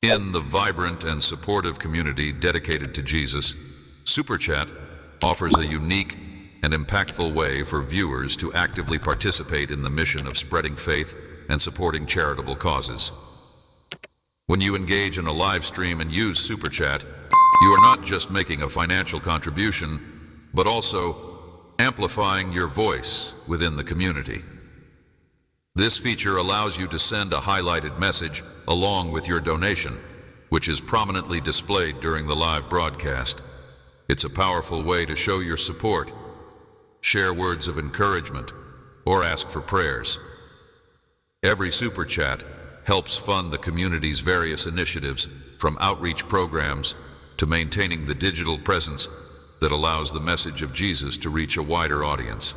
In the vibrant and supportive community dedicated to Jesus, Super Chat offers a unique and impactful way for viewers to actively participate in the mission of spreading faith and supporting charitable causes. When you engage in a live stream and use Super Chat, you are not just making a financial contribution, but also amplifying your voice within the community. This feature allows you to send a highlighted message along with your donation, which is prominently displayed during the live broadcast. It's a powerful way to show your support, share words of encouragement, or ask for prayers. Every Super Chat helps fund the community's various initiatives, from outreach programs to maintaining the digital presence that allows the message of Jesus to reach a wider audience.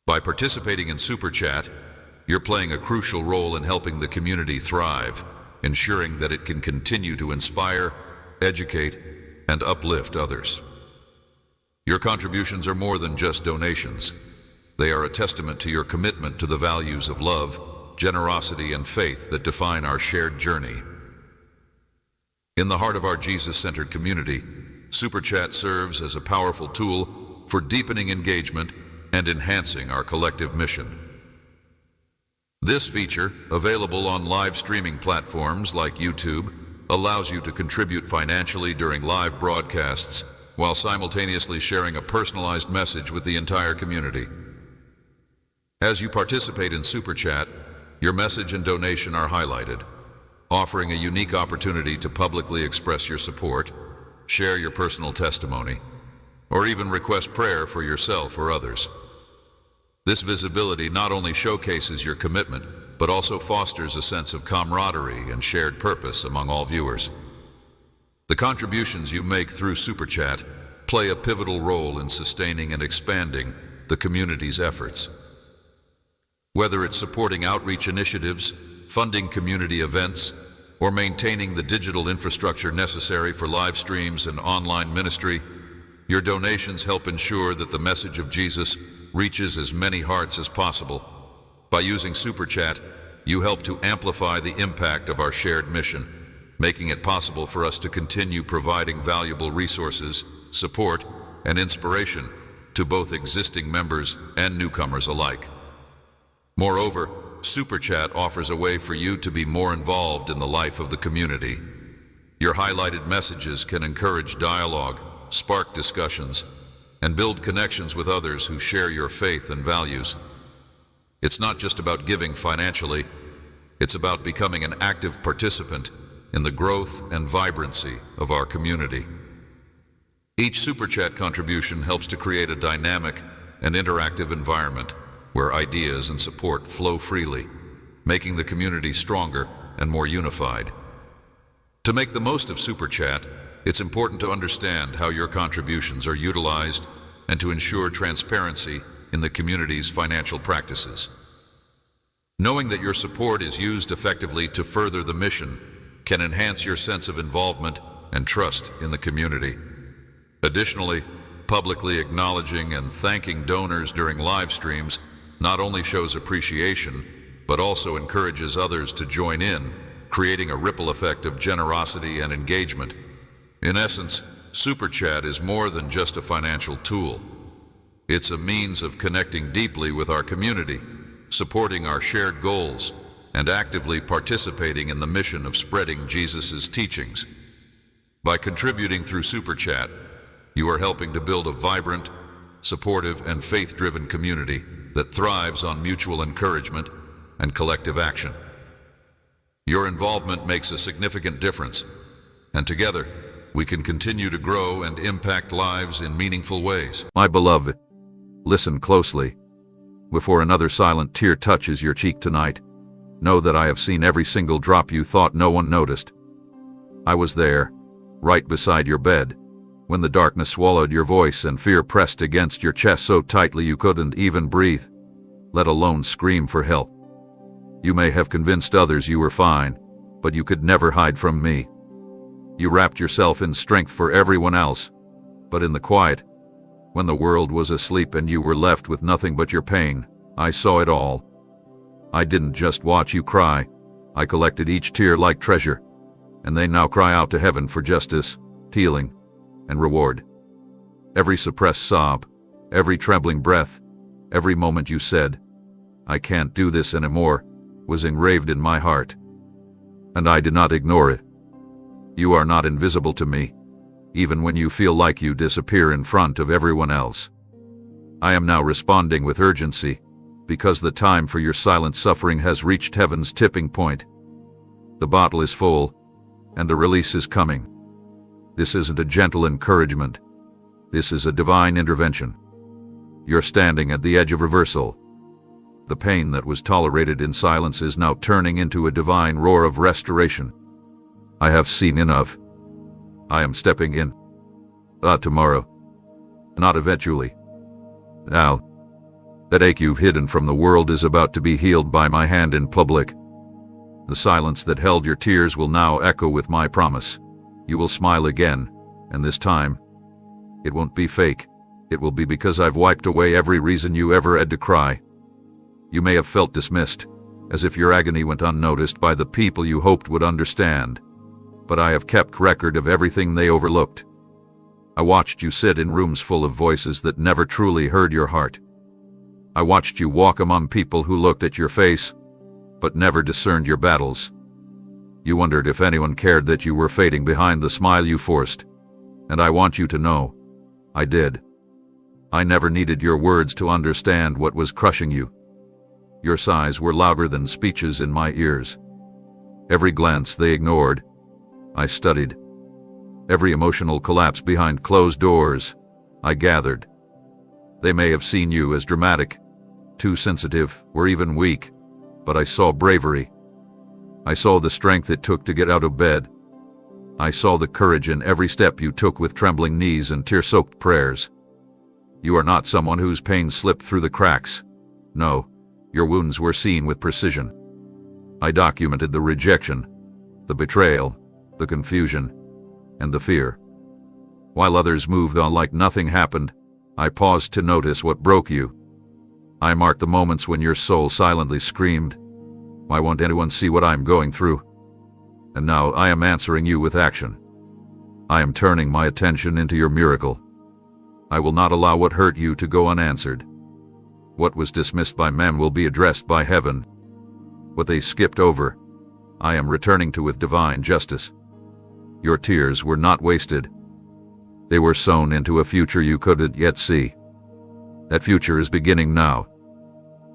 By participating in Super Chat, you're playing a crucial role in helping the community thrive, ensuring that it can continue to inspire, educate, and uplift others. Your contributions are more than just donations. They are a testament to your commitment to the values of love, generosity, and faith that define our shared journey. In the heart of our Jesus-centered community, Super Chat serves as a powerful tool for deepening engagement and enhancing our collective mission. This feature, available on live streaming platforms like YouTube, allows you to contribute financially during live broadcasts while simultaneously sharing a personalized message with the entire community. As you participate in Super Chat, your message and donation are highlighted, offering a unique opportunity to publicly express your support, share your personal testimony, or even request prayer for yourself or others. This visibility not only showcases your commitment, but also fosters a sense of camaraderie and shared purpose among all viewers. The contributions you make through Super Chat play a pivotal role in sustaining and expanding the community's efforts. Whether it's supporting outreach initiatives, funding community events, or maintaining the digital infrastructure necessary for live streams and online ministry, your donations help ensure that the message of Jesus reaches as many hearts as possible. By using Super Chat, you help to amplify the impact of our shared mission, making it possible for us to continue providing valuable resources, support, and inspiration to both existing members and newcomers alike. Moreover, Super Chat offers a way for you to be more involved in the life of the community. Your highlighted messages can encourage dialogue, spark discussions, and build connections with others who share your faith and values. It's not just about giving financially, it's about becoming an active participant in the growth and vibrancy of our community. Each Super Chat contribution helps to create a dynamic and interactive environment where ideas and support flow freely, making the community stronger and more unified. To make the most of Super Chat, it's important to understand how your contributions are utilized and to ensure transparency in the community's financial practices. Knowing that your support is used effectively to further the mission can enhance your sense of involvement and trust in the community. Additionally, publicly acknowledging and thanking donors during live streams not only shows appreciation, but also encourages others to join in, creating a ripple effect of generosity and engagement. In essence, Super Chat is more than just a financial tool. It's a means of connecting deeply with our community, supporting our shared goals, and actively participating in the mission of spreading Jesus' teachings. By contributing through Super Chat, you are helping to build a vibrant, supportive, and faith-driven community that thrives on mutual encouragement and collective action. Your involvement makes a significant difference, and together, we can continue to grow and impact lives in meaningful ways. My beloved, listen closely. Before another silent tear touches your cheek tonight, know that I have seen every single drop you thought no one noticed. I was there, right beside your bed, when the darkness swallowed your voice and fear pressed against your chest so tightly you couldn't even breathe, let alone scream for help. You may have convinced others you were fine, but you could never hide from me. You wrapped yourself in strength for everyone else, but in the quiet, when the world was asleep and you were left with nothing but your pain, I saw it all. I didn't just watch you cry, I collected each tear like treasure, and they now cry out to heaven for justice, healing, and reward. Every suppressed sob, every trembling breath, every moment you said, "I can't do this anymore," was engraved in my heart. And I did not ignore it. You are not invisible to me, even when you feel like you disappear in front of everyone else. I am now responding with urgency, because the time for your silent suffering has reached heaven's tipping point. The bottle is full, and the release is coming. This isn't a gentle encouragement. This is a divine intervention. You're standing at the edge of reversal. The pain that was tolerated in silence is now turning into a divine roar of restoration. I have seen enough. I am stepping in. Not tomorrow. Not eventually. Now. That ache you've hidden from the world is about to be healed by my hand in public. The silence that held your tears will now echo with my promise. You will smile again, and this time, it won't be fake. It will be because I've wiped away every reason you ever had to cry. You may have felt dismissed, as if your agony went unnoticed by the people you hoped would understand, but I have kept record of everything they overlooked. I watched you sit in rooms full of voices that never truly heard your heart. I watched you walk among people who looked at your face, but never discerned your battles. You wondered if anyone cared that you were fading behind the smile you forced, and I want you to know, I did. I never needed your words to understand what was crushing you. Your sighs were louder than speeches in my ears. Every glance they ignored, I studied. Every emotional collapse behind closed doors, I gathered. They may have seen you as dramatic, too sensitive, or even weak, but I saw bravery. I saw the strength it took to get out of bed. I saw the courage in every step you took with trembling knees and tear-soaked prayers. You are not someone whose pain slipped through the cracks. No, your wounds were seen with precision. I documented the rejection, the betrayal, the confusion, and the fear. While others moved on like nothing happened, I paused to notice what broke you. I marked the moments when your soul silently screamed, "Why won't anyone see what I'm going through?" And now I am answering you with action. I am turning my attention into your miracle. I will not allow what hurt you to go unanswered. What was dismissed by men will be addressed by heaven. What they skipped over, I am returning to with divine justice. Your tears were not wasted. They were sown into a future you couldn't yet see. That future is beginning now.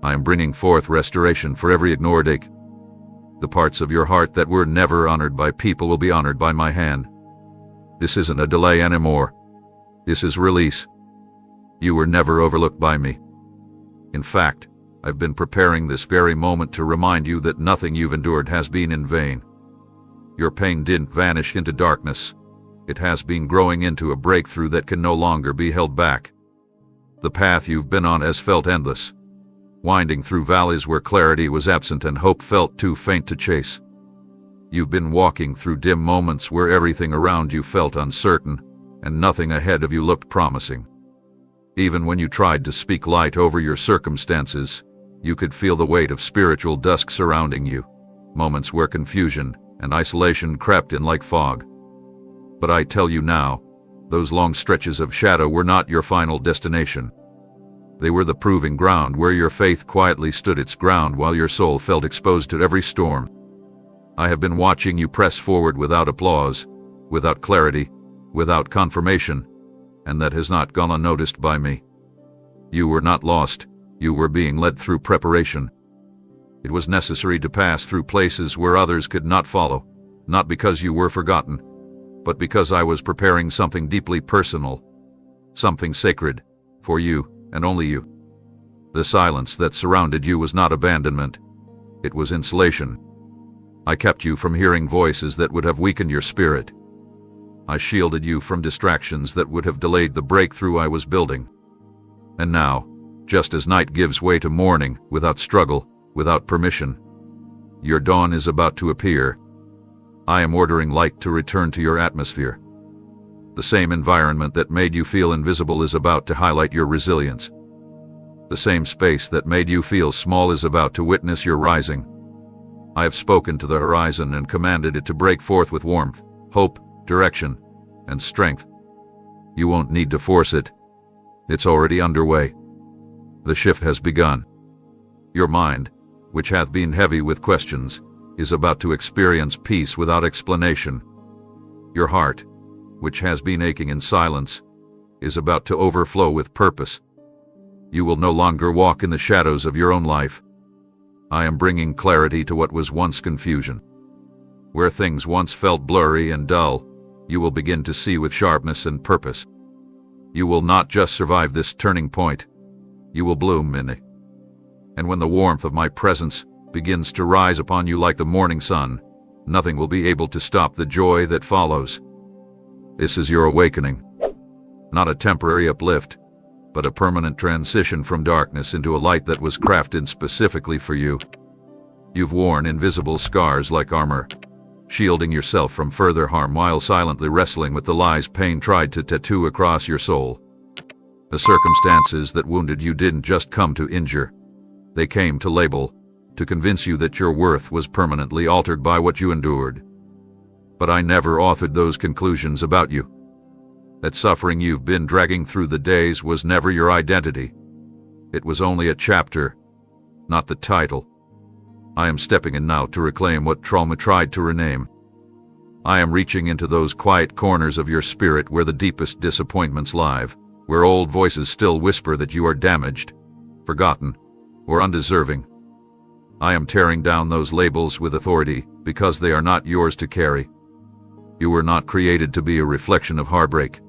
I am bringing forth restoration for every ignored ache. The parts of your heart that were never honored by people will be honored by my hand. This isn't a delay anymore. This is release. You were never overlooked by me. In fact, I've been preparing this very moment to remind you that nothing you've endured has been in vain. Your pain didn't vanish into darkness. It has been growing into a breakthrough that can no longer be held back. The path you've been on has felt endless, winding through valleys where clarity was absent and hope felt too faint to chase. You've been walking through dim moments where everything around you felt uncertain, and nothing ahead of you looked promising. Even when you tried to speak light over your circumstances, you could feel the weight of spiritual dusk surrounding you, moments where confusion and isolation crept in like fog. But I tell you now, those long stretches of shadow were not your final destination. They were the proving ground where your faith quietly stood its ground while your soul felt exposed to every storm. I have been watching you press forward without applause, without clarity, without confirmation, and that has not gone unnoticed by me. You were not lost, you were being led through preparation. It was necessary to pass through places where others could not follow, not because you were forgotten, but because I was preparing something deeply personal, something sacred, for you and only you. The silence that surrounded you was not abandonment, it was insulation. I kept you from hearing voices that would have weakened your spirit. I shielded you from distractions that would have delayed the breakthrough I was building. And now, just as night gives way to morning, without struggle, without permission, your dawn is about to appear. I am ordering light to return to your atmosphere. The same environment that made you feel invisible is about to highlight your resilience. The same space that made you feel small is about to witness your rising. I have spoken to the horizon and commanded it to break forth with warmth, hope, direction, and strength. You won't need to force it. It's already underway. The shift has begun. Your mind, which hath been heavy with questions, is about to experience peace without explanation. Your heart, which has been aching in silence, is about to overflow with purpose. You will no longer walk in the shadows of your own life. I am bringing clarity to what was once confusion. Where things once felt blurry and dull, you will begin to see with sharpness and purpose. You will not just survive this turning point, you will bloom in it. And when the warmth of my presence begins to rise upon you like the morning sun, nothing will be able to stop the joy that follows. This is your awakening. Not a temporary uplift, but a permanent transition from darkness into a light that was crafted specifically for you. You've worn invisible scars like armor, shielding yourself from further harm while silently wrestling with the lies pain tried to tattoo across your soul. The circumstances that wounded you didn't just come to injure. They came to label, to convince you that your worth was permanently altered by what you endured. But I never authored those conclusions about you. That suffering you've been dragging through the days was never your identity. It was only a chapter, not the title. I am stepping in now to reclaim what trauma tried to rename. I am reaching into those quiet corners of your spirit where the deepest disappointments lie, where old voices still whisper that you are damaged, forgotten, or undeserving. I am tearing down those labels with authority because they are not yours to carry. You were not created to be a reflection of heartbreak.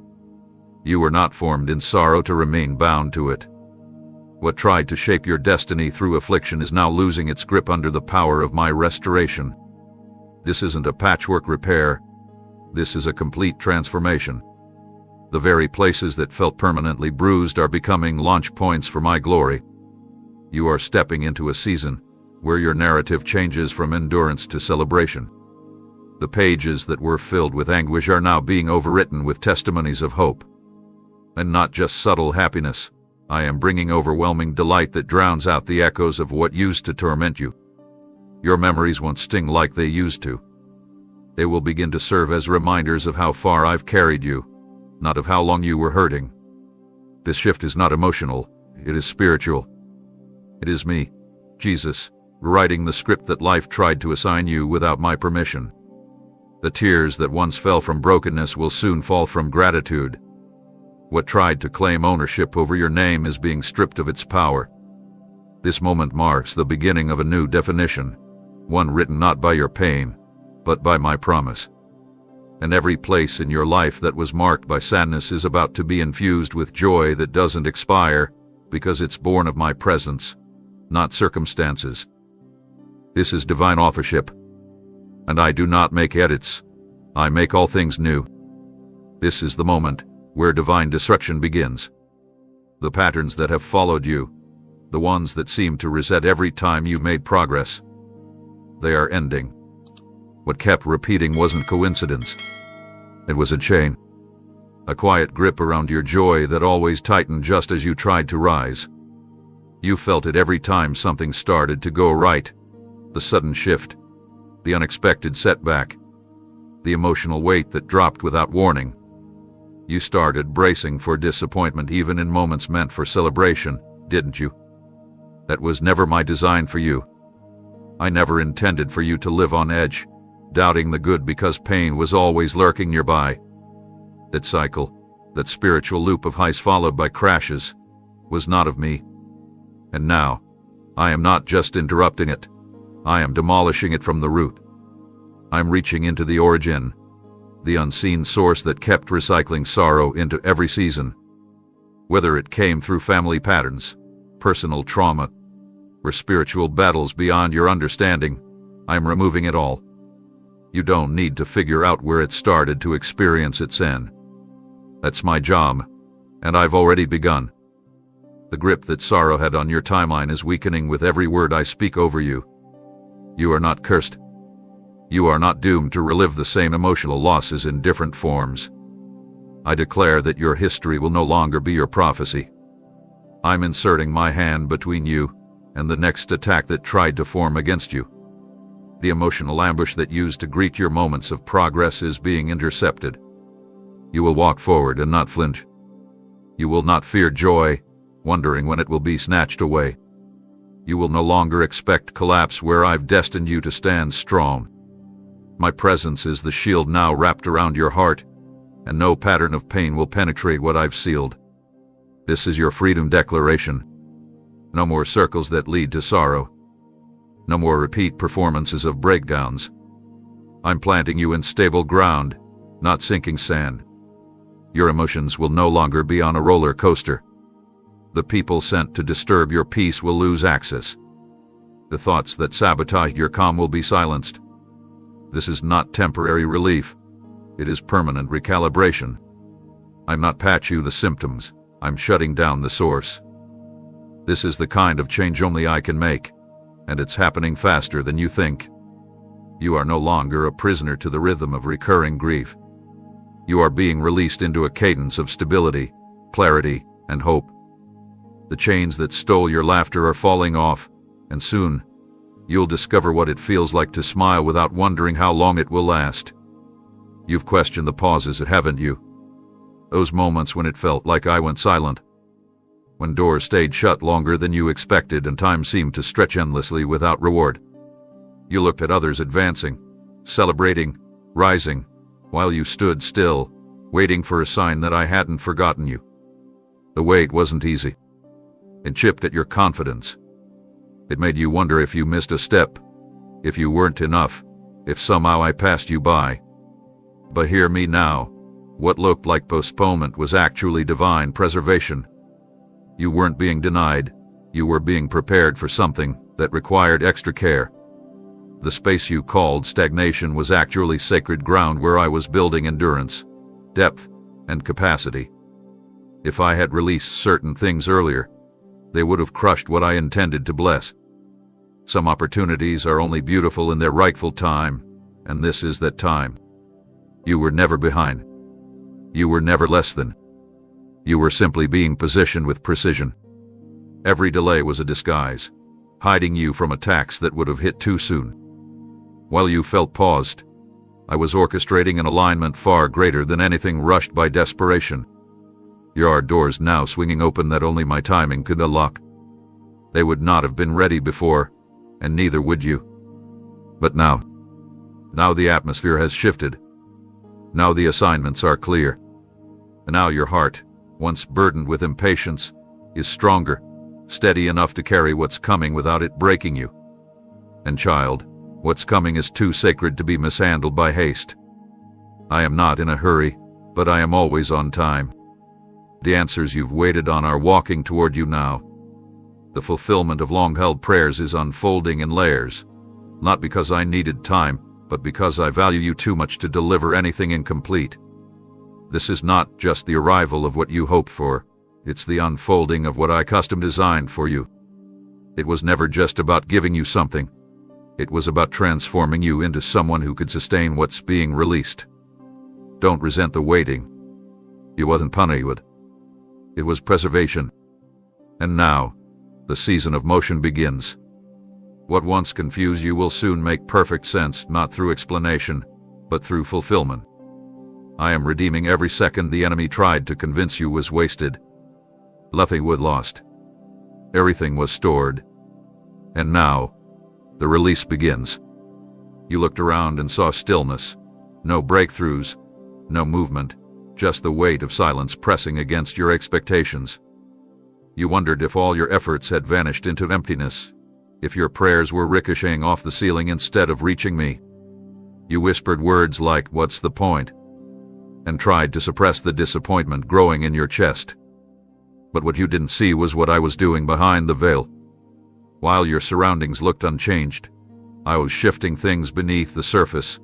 You were not formed in sorrow to remain bound to it. What tried to shape your destiny through affliction is now losing its grip under the power of my restoration. This isn't a patchwork repair. This is a complete transformation. The very places that felt permanently bruised are becoming launch points for my glory. You are stepping into a season where your narrative changes from endurance to celebration. The pages that were filled with anguish are now being overwritten with testimonies of hope. And not just subtle happiness. I am bringing overwhelming delight that drowns out the echoes of what used to torment you. Your memories won't sting like they used to. They will begin to serve as reminders of how far I've carried you, not of how long you were hurting. This shift is not emotional, it is spiritual. It is me, Jesus, writing the script that life tried to assign you without my permission. The tears that once fell from brokenness will soon fall from gratitude. What tried to claim ownership over your name is being stripped of its power. This moment marks the beginning of a new definition, one written not by your pain, but by my promise. And every place in your life that was marked by sadness is about to be infused with joy that doesn't expire because it's born of my presence, not circumstances. This is divine authorship. And I do not make edits. I make all things new. This is the moment where divine destruction begins. The patterns that have followed you, the ones that seemed to reset every time you made progress, they are ending. What kept repeating wasn't coincidence. It was a chain. A quiet grip around your joy that always tightened just as you tried to rise. You felt it every time something started to go right. The sudden shift, the unexpected setback, the emotional weight that dropped without warning. You started bracing for disappointment even in moments meant for celebration, didn't you? That was never my design for you. I never intended for you to live on edge, doubting the good because pain was always lurking nearby. That cycle, that spiritual loop of highs followed by crashes, was not of me. And now, I am not just interrupting it. I am demolishing it from the root. I'm reaching into the origin, the unseen source that kept recycling sorrow into every season. Whether it came through family patterns, personal trauma, or spiritual battles beyond your understanding, I'm removing it all. You don't need to figure out where it started to experience its end. That's my job, and I've already begun. The grip that sorrow had on your timeline is weakening with every word I speak over you. You are not cursed. You are not doomed to relive the same emotional losses in different forms. I declare that your history will no longer be your prophecy. I'm inserting my hand between you and the next attack that tried to form against you. The emotional ambush that used to greet your moments of progress is being intercepted. You will walk forward and not flinch. You will not fear joy, wondering when it will be snatched away. You will no longer expect collapse where I've destined you to stand strong. My presence is the shield now wrapped around your heart, and no pattern of pain will penetrate what I've sealed. This is your freedom declaration. No more circles that lead to sorrow. No more repeat performances of breakdowns. I'm planting you in stable ground, not sinking sand. Your emotions will no longer be on a roller coaster. The people sent to disturb your peace will lose access. The thoughts that sabotage your calm will be silenced. This is not temporary relief. It is permanent recalibration. I'm not patching the symptoms. I'm shutting down the source. This is the kind of change only I can make, and it's happening faster than you think. You are no longer a prisoner to the rhythm of recurring grief. You are being released into a cadence of stability, clarity, and hope. The chains that stole your laughter are falling off, and soon, you'll discover what it feels like to smile without wondering how long it will last. You've questioned the pauses, haven't you? Those moments when it felt like I went silent. When doors stayed shut longer than you expected and time seemed to stretch endlessly without reward. You looked at others advancing, celebrating, rising, while you stood still, waiting for a sign that I hadn't forgotten you. The wait wasn't easy. It chipped at your confidence. It made you wonder if you missed a step, if you weren't enough, if somehow I passed you by. But hear me now. What looked like postponement was actually divine preservation. You weren't being denied. You were being prepared for something that required extra care. The space you called stagnation was actually sacred ground where I was building endurance, depth, and capacity. If I had released certain things earlier, they would have crushed what I intended to bless. Some opportunities are only beautiful in their rightful time, and this is that time. You were never behind. You were never less than. You were simply being positioned with precision. Every delay was a disguise, hiding you from attacks that would have hit too soon. While you felt paused, I was orchestrating an alignment far greater than anything rushed by desperation. There are doors now swinging open that only my timing could unlock. They would not have been ready before, and neither would you. But now the atmosphere has shifted. Now the assignments are clear. And now your heart, once burdened with impatience, is stronger, steady enough to carry what's coming without it breaking you. And child, what's coming is too sacred to be mishandled by haste. I am not in a hurry, but I am always on time. The answers you've waited on are walking toward you now. The fulfillment of long-held prayers is unfolding in layers, not because I needed time, but because I value you too much to deliver anything incomplete. This is not just the arrival of what you hoped for, it's the unfolding of what I custom designed for you. It was never just about giving you something. It was about transforming you into someone who could sustain what's being released. Don't resent the waiting. It wasn't punishment. It was preservation. And now, the season of motion begins. What once confused you will soon make perfect sense, not through explanation, but through fulfillment. I am redeeming every second the enemy tried to convince you was wasted. Nothing was lost. Everything was stored. And now, the release begins. You looked around and saw stillness. No breakthroughs, no movement, just the weight of silence pressing against your expectations. You wondered if all your efforts had vanished into emptiness, if your prayers were ricocheting off the ceiling instead of reaching me. You whispered words like, "What's the point?" and tried to suppress the disappointment growing in your chest. But what you didn't see was what I was doing behind the veil. While your surroundings looked unchanged, I was shifting things beneath the surface,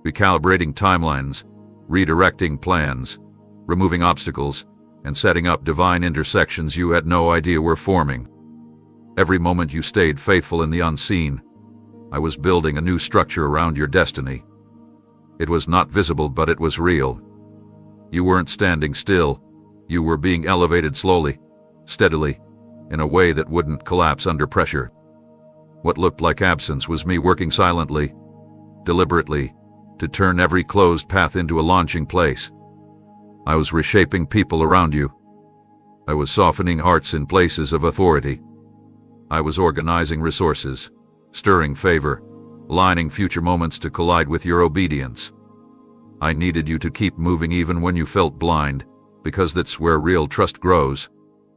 recalibrating timelines, redirecting plans, removing obstacles, and setting up divine intersections you had no idea were forming. Every moment you stayed faithful in the unseen, I was building a new structure around your destiny. It was not visible, but it was real. You weren't standing still. You were being elevated slowly, steadily, in a way that wouldn't collapse under pressure. What looked like absence was me working silently, deliberately, to turn every closed path into a launching place. I was reshaping people around you. I was softening hearts in places of authority. I was organizing resources, stirring favor, aligning future moments to collide with your obedience. I needed you to keep moving even when you felt blind, because that's where real trust grows,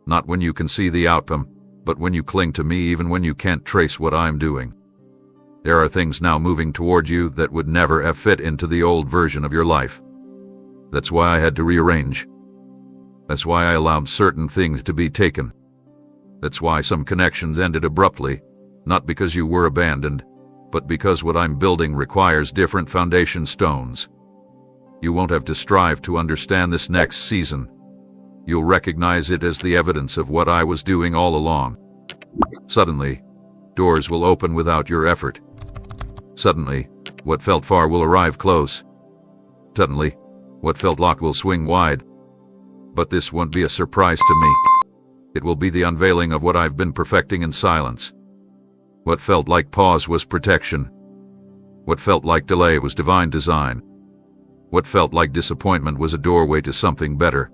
not when you can see the outcome, but when you cling to me even when you can't trace what I'm doing. There are things now moving toward you that would never have fit into the old version of your life. That's why I had to rearrange. That's why I allowed certain things to be taken. That's why some connections ended abruptly, not because you were abandoned, but because what I'm building requires different foundation stones. You won't have to strive to understand this next season. You'll recognize it as the evidence of what I was doing all along. Suddenly, doors will open without your effort. Suddenly, what felt far will arrive close. Suddenly, what felt locked will swing wide. But this won't be a surprise to me. It will be the unveiling of what I've been perfecting in silence. What felt like pause was protection. What felt like delay was divine design. What felt like disappointment was a doorway to something better.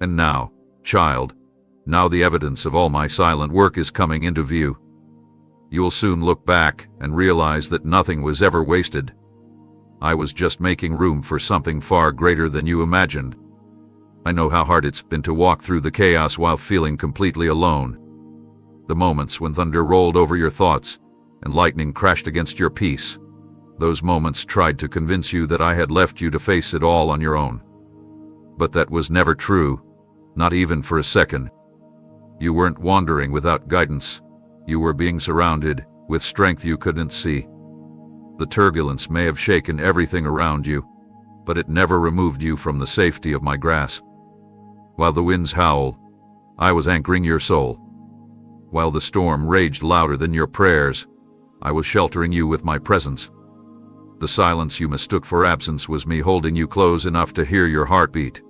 And now, child, now the evidence of all my silent work is coming into view. You will soon look back and realize that nothing was ever wasted. I was just making room for something far greater than you imagined. I know how hard it's been to walk through the chaos while feeling completely alone. The moments when thunder rolled over your thoughts and lightning crashed against your peace. Those moments tried to convince you that I had left you to face it all on your own. But that was never true, not even for a second. You weren't wandering without guidance. You were being surrounded with strength you couldn't see. The turbulence may have shaken everything around you, but it never removed you from the safety of my grasp. While the winds howled, I was anchoring your soul. While the storm raged louder than your prayers, I was sheltering you with my presence. The silence you mistook for absence was me holding you close enough to hear your heartbeat.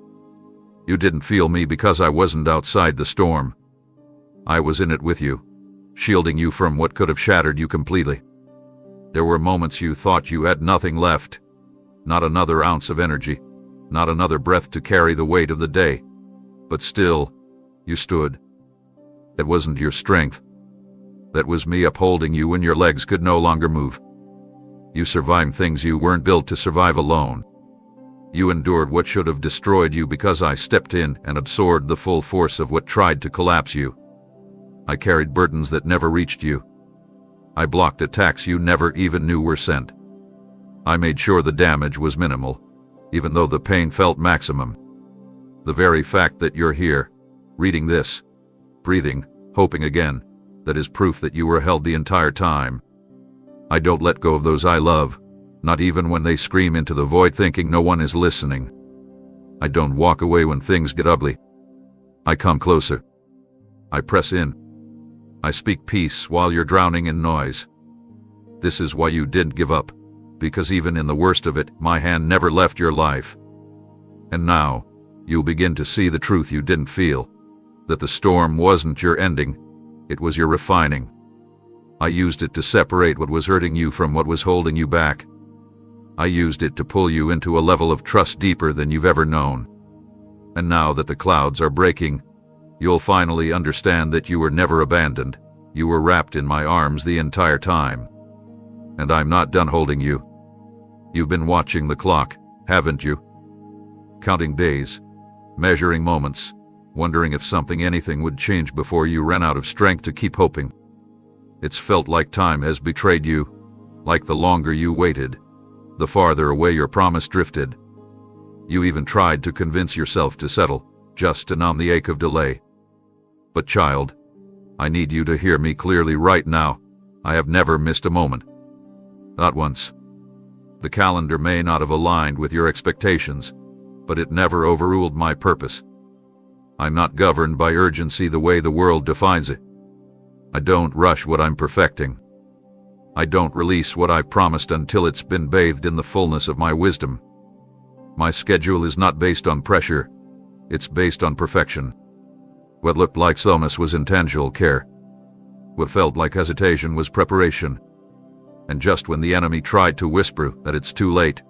You didn't feel me because I wasn't outside the storm. I was in it with you, shielding you from what could have shattered you completely. There were moments you thought you had nothing left, not another ounce of energy, not another breath to carry the weight of the day. But still, you stood. That wasn't your strength. That was me upholding you when your legs could no longer move. You survived things you weren't built to survive alone. You endured what should have destroyed you because I stepped in and absorbed the full force of what tried to collapse you. I carried burdens that never reached you. I blocked attacks you never even knew were sent. I made sure the damage was minimal, even though the pain felt maximum. The very fact that you're here, reading this, breathing, hoping again, that is proof that you were held the entire time. I don't let go of those I love, not even when they scream into the void thinking no one is listening. I don't walk away when things get ugly. I come closer. I press in. I speak peace while you're drowning in noise. This is why you didn't give up, because even in the worst of it, my hand never left your life. And now, you'll begin to see the truth you didn't feel, that the storm wasn't your ending, it was your refining. I used it to separate what was hurting you from what was holding you back. I used it to pull you into a level of trust deeper than you've ever known. And now that the clouds are breaking, you'll finally understand that you were never abandoned. You were wrapped in my arms the entire time. And I'm not done holding you. You've been watching the clock, haven't you? Counting days, measuring moments, wondering if anything would change before you ran out of strength to keep hoping. It's felt like time has betrayed you, like the longer you waited, the farther away your promise drifted. You even tried to convince yourself to settle, just to numb the ache of delay. But child, I need you to hear me clearly right now. I have never missed a moment. Not once. The calendar may not have aligned with your expectations, but it never overruled my purpose. I'm not governed by urgency the way the world defines it. I don't rush what I'm perfecting. I don't release what I've promised until it's been bathed in the fullness of my wisdom. My schedule is not based on pressure, it's based on perfection. What looked like slowness was intentional care. What felt like hesitation was preparation. And just when the enemy tried to whisper that it's too late,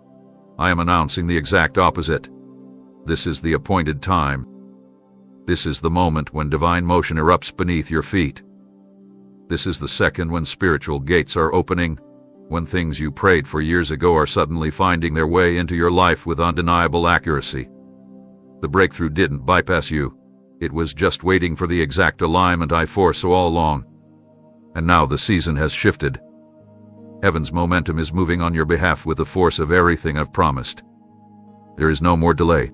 I am announcing the exact opposite. This is the appointed time. This is the moment when divine motion erupts beneath your feet. This is the second when spiritual gates are opening, when things you prayed for years ago are suddenly finding their way into your life with undeniable accuracy. The breakthrough didn't bypass you. It was just waiting for the exact alignment I foresaw all along. And now the season has shifted. Heaven's momentum is moving on your behalf with the force of everything I've promised. There is no more delay.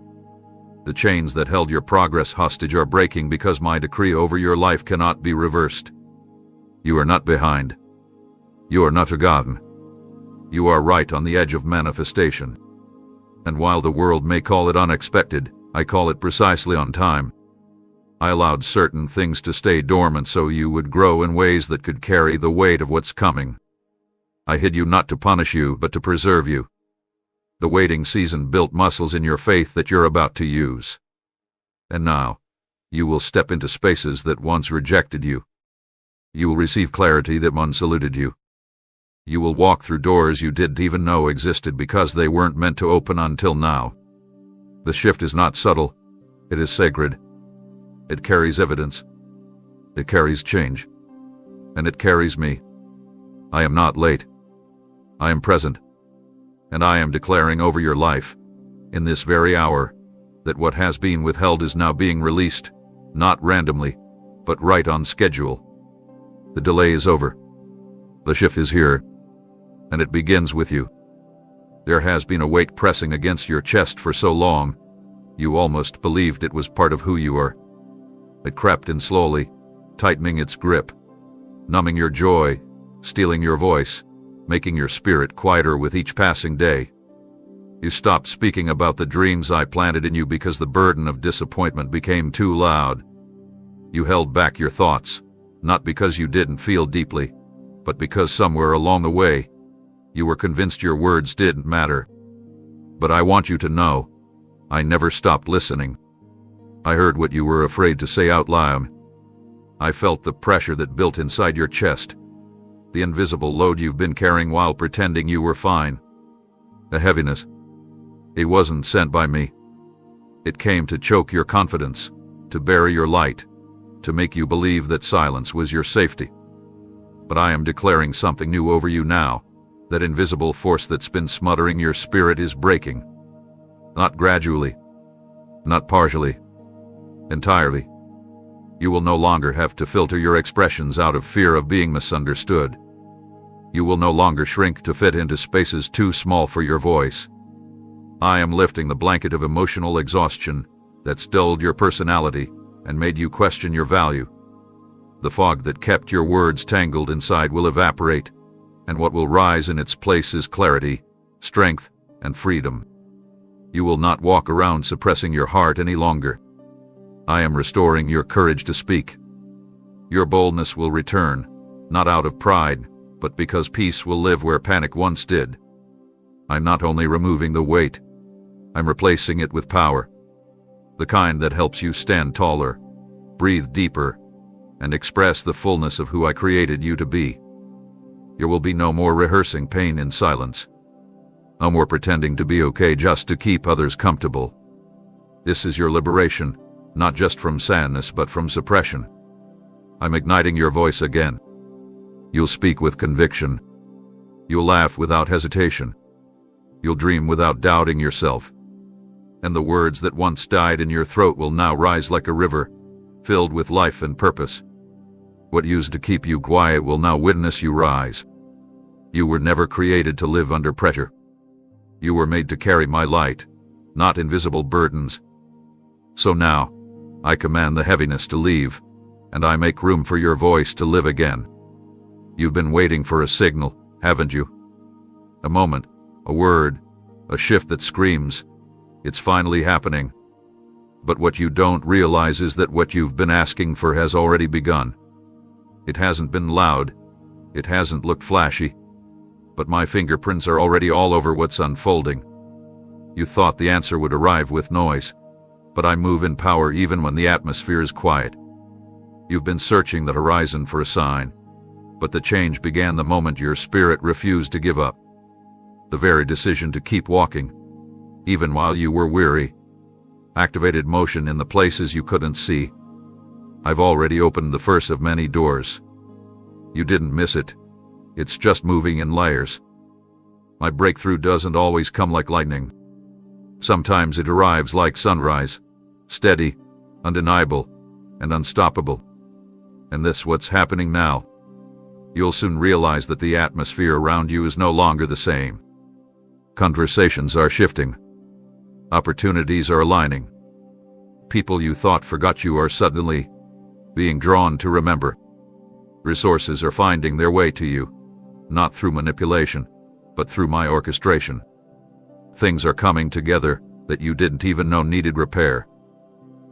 The chains that held your progress hostage are breaking because my decree over your life cannot be reversed. You are not behind. You are not forgotten. You are right on the edge of manifestation. And while the world may call it unexpected, I call it precisely on time. I allowed certain things to stay dormant so you would grow in ways that could carry the weight of what's coming. I hid you not to punish you, but to preserve you. The waiting season built muscles in your faith that you're about to use. And now, you will step into spaces that once rejected you. You will receive clarity that once eluded you. You will walk through doors you didn't even know existed because they weren't meant to open until now. The shift is not subtle. It is sacred. It carries evidence. It carries change. And it carries me. I am not late. I am present. And I am declaring over your life, in this very hour, that what has been withheld is now being released, not randomly, but right on schedule. The delay is over. The shift is here. And it begins with you. There has been a weight pressing against your chest for so long, you almost believed it was part of who you are. It crept in slowly, tightening its grip, numbing your joy, stealing your voice, making your spirit quieter with each passing day. You stopped speaking about the dreams I planted in you because the burden of disappointment became too loud. You held back your thoughts, not because you didn't feel deeply, but because somewhere along the way, you were convinced your words didn't matter. But I want you to know, I never stopped listening. I heard what you were afraid to say out loud. I felt the pressure that built inside your chest, the invisible load you've been carrying while pretending you were fine. A heaviness. It wasn't sent by me. It came to choke your confidence, to bury your light, to make you believe that silence was your safety. But I am declaring something new over you now. That invisible force that's been smothering your spirit is breaking. Not gradually, not partially, entirely. You will no longer have to filter your expressions out of fear of being misunderstood. You will no longer shrink to fit into spaces too small for your voice. I am lifting the blanket of emotional exhaustion that's dulled your personality and made you question your value. The fog that kept your words tangled inside will evaporate, and what will rise in its place is clarity, strength, and freedom. You will not walk around suppressing your heart any longer. I am restoring your courage to speak. Your boldness will return, not out of pride, but because peace will live where panic once did. I'm not only removing the weight, I'm replacing it with power. The kind that helps you stand taller, breathe deeper, and express the fullness of who I created you to be. There will be no more rehearsing pain in silence. No more pretending to be okay just to keep others comfortable. This is your liberation, not just from sadness but from suppression. I'm igniting your voice again. You'll speak with conviction. You'll laugh without hesitation. You'll dream without doubting yourself. And the words that once died in your throat will now rise like a river, filled with life and purpose. What used to keep you quiet will now witness you rise. You were never created to live under pressure. You were made to carry my light, not invisible burdens. So now, I command the heaviness to leave, and I make room for your voice to live again. You've been waiting for a signal, haven't you? A moment, a word, a shift that screams, it's finally happening. But what you don't realize is that what you've been asking for has already begun. It hasn't been loud, it hasn't looked flashy, but my fingerprints are already all over what's unfolding. You thought the answer would arrive with noise, but I move in power even when the atmosphere is quiet. You've been searching the horizon for a sign, but the change began the moment your spirit refused to give up. The very decision to keep walking, even while you were weary, activated motion in the places you couldn't see. I've already opened the first of many doors. You didn't miss it. It's just moving in layers. My breakthrough doesn't always come like lightning. Sometimes it arrives like sunrise, steady, undeniable, and unstoppable. And this what's happening now. You'll soon realize that the atmosphere around you is no longer the same. Conversations are shifting. Opportunities are aligning. People you thought forgot you are suddenly being drawn to remember. Resources are finding their way to you, not through manipulation, but through my orchestration. Things are coming together that you didn't even know needed repair.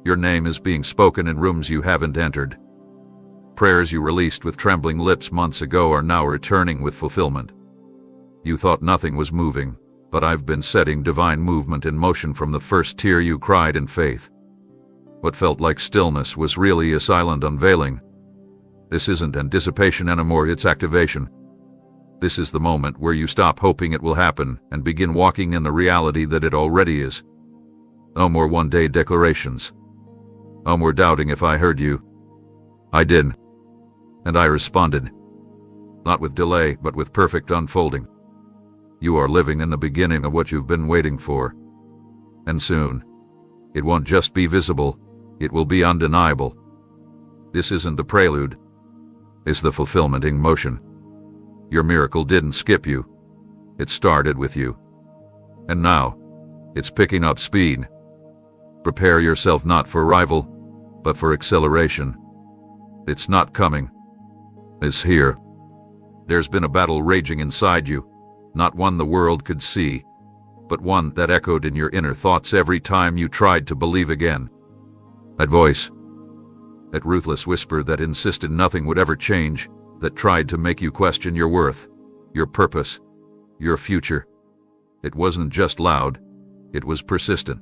Your name is being spoken in rooms you haven't entered. Prayers you released with trembling lips months ago are now returning with fulfillment. You thought nothing was moving, but I've been setting divine movement in motion from the first tear you cried in faith. What felt like stillness was really a silent unveiling. This isn't anticipation anymore, it's activation. This is the moment where you stop hoping it will happen and begin walking in the reality that it already is. No more one-day declarations. No more doubting if I heard you. I did. And I responded. Not with delay, but with perfect unfolding. You are living in the beginning of what you've been waiting for. And soon, it won't just be visible, it will be undeniable. This isn't the prelude. It's the fulfillment in motion. Your miracle didn't skip you. It started with you. And now, it's picking up speed. Prepare yourself not for arrival, but for acceleration. It's not coming. It's here. There's been a battle raging inside you, not one the world could see, but one that echoed in your inner thoughts every time you tried to believe again. That voice, that ruthless whisper that insisted nothing would ever change, that tried to make you question your worth, your purpose, your future. It wasn't just loud, it was persistent.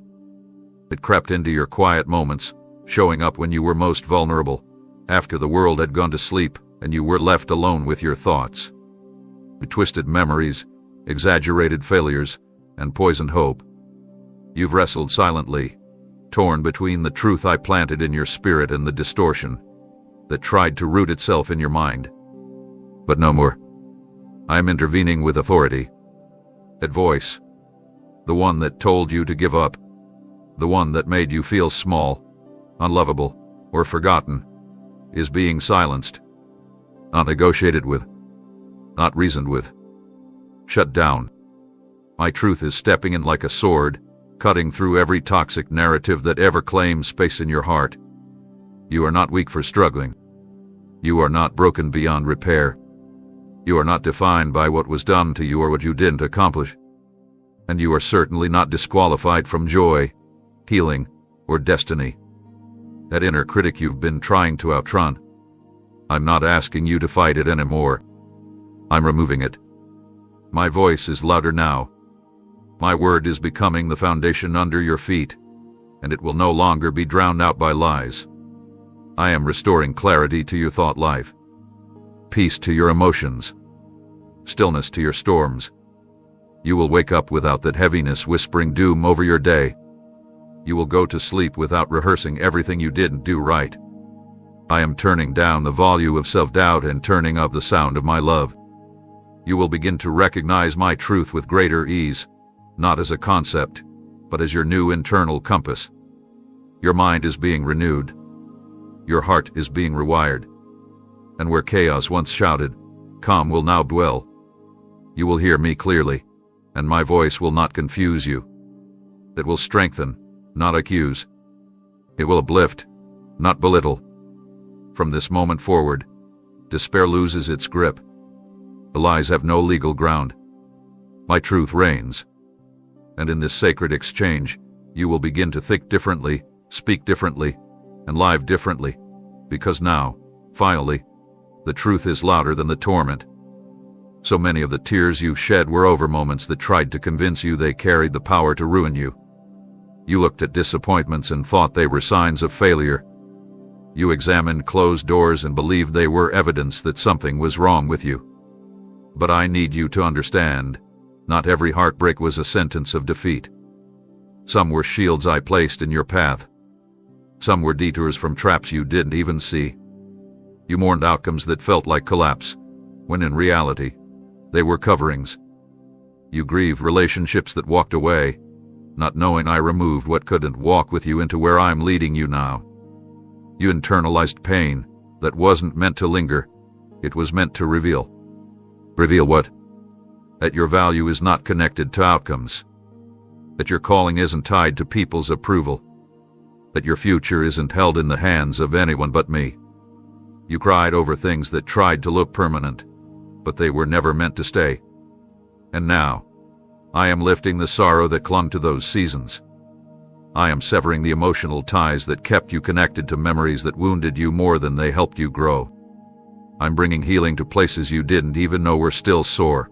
It crept into your quiet moments, showing up when you were most vulnerable, after the world had gone to sleep and you were left alone with your thoughts. With twisted memories, exaggerated failures, and poisoned hope. You've wrestled silently, torn between the truth I planted in your spirit and the distortion that tried to root itself in your mind. But no more. I am intervening with authority. That voice, the one that told you to give up, the one that made you feel small, unlovable, or forgotten, is being silenced, not negotiated with, not reasoned with, shut down. My truth is stepping in like a sword, cutting through every toxic narrative that ever claims space in your heart. You are not weak for struggling. You are not broken beyond repair. You are not defined by what was done to you or what you didn't accomplish. And you are certainly not disqualified from joy, healing, or destiny. That inner critic you've been trying to outrun. I'm not asking you to fight it anymore. I'm removing it. My voice is louder now. My word is becoming the foundation under your feet, and it will no longer be drowned out by lies. I am restoring clarity to your thought life, peace to your emotions, stillness to your storms. You will wake up without that heaviness whispering doom over your day. You will go to sleep without rehearsing everything you didn't do right. I am turning down the volume of self-doubt and turning up the sound of my love. You will begin to recognize my truth with greater ease, not as a concept, but as your new internal compass. Your mind is being renewed. Your heart is being rewired. And where chaos once shouted, calm will now dwell. You will hear me clearly, and my voice will not confuse you. It will strengthen, not accuse. It will uplift, not belittle. From this moment forward, despair loses its grip. The lies have no legal ground. My truth reigns. And in this sacred exchange, you will begin to think differently, speak differently, and live differently, because now, finally, the truth is louder than the torment. So many of the tears you shed were over moments that tried to convince you they carried the power to ruin you. You looked at disappointments and thought they were signs of failure. You examined closed doors and believed they were evidence that something was wrong with you. But I need you to understand, not every heartbreak was a sentence of defeat. Some were shields I placed in your path. Some were detours from traps you didn't even see. You mourned outcomes that felt like collapse, when in reality, they were coverings. You grieved relationships that walked away, not knowing I removed what couldn't walk with you into where I'm leading you now. You internalized pain that wasn't meant to linger, it was meant to reveal. Reveal what? That your value is not connected to outcomes. That your calling isn't tied to people's approval. That your future isn't held in the hands of anyone but me. You cried over things that tried to look permanent, but they were never meant to stay. And now, I am lifting the sorrow that clung to those seasons. I am severing the emotional ties that kept you connected to memories that wounded you more than they helped you grow. I'm bringing healing to places you didn't even know were still sore.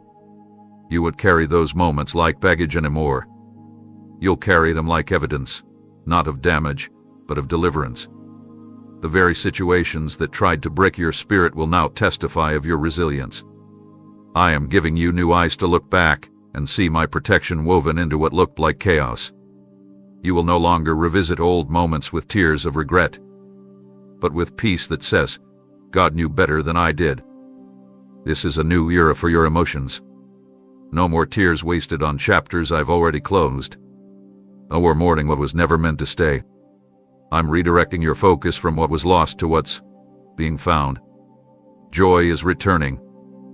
You would carry those moments like baggage anymore. You'll carry them like evidence, not of damage, but of deliverance. The very situations that tried to break your spirit will now testify of your resilience. I am giving you new eyes to look back and see my protection woven into what looked like chaos. You will no longer revisit old moments with tears of regret, but with peace that says, God knew better than I did. This is a new era for your emotions. No more tears wasted on chapters I've already closed. No more mourning what was never meant to stay. I'm redirecting your focus from what was lost to what's being found. Joy is returning,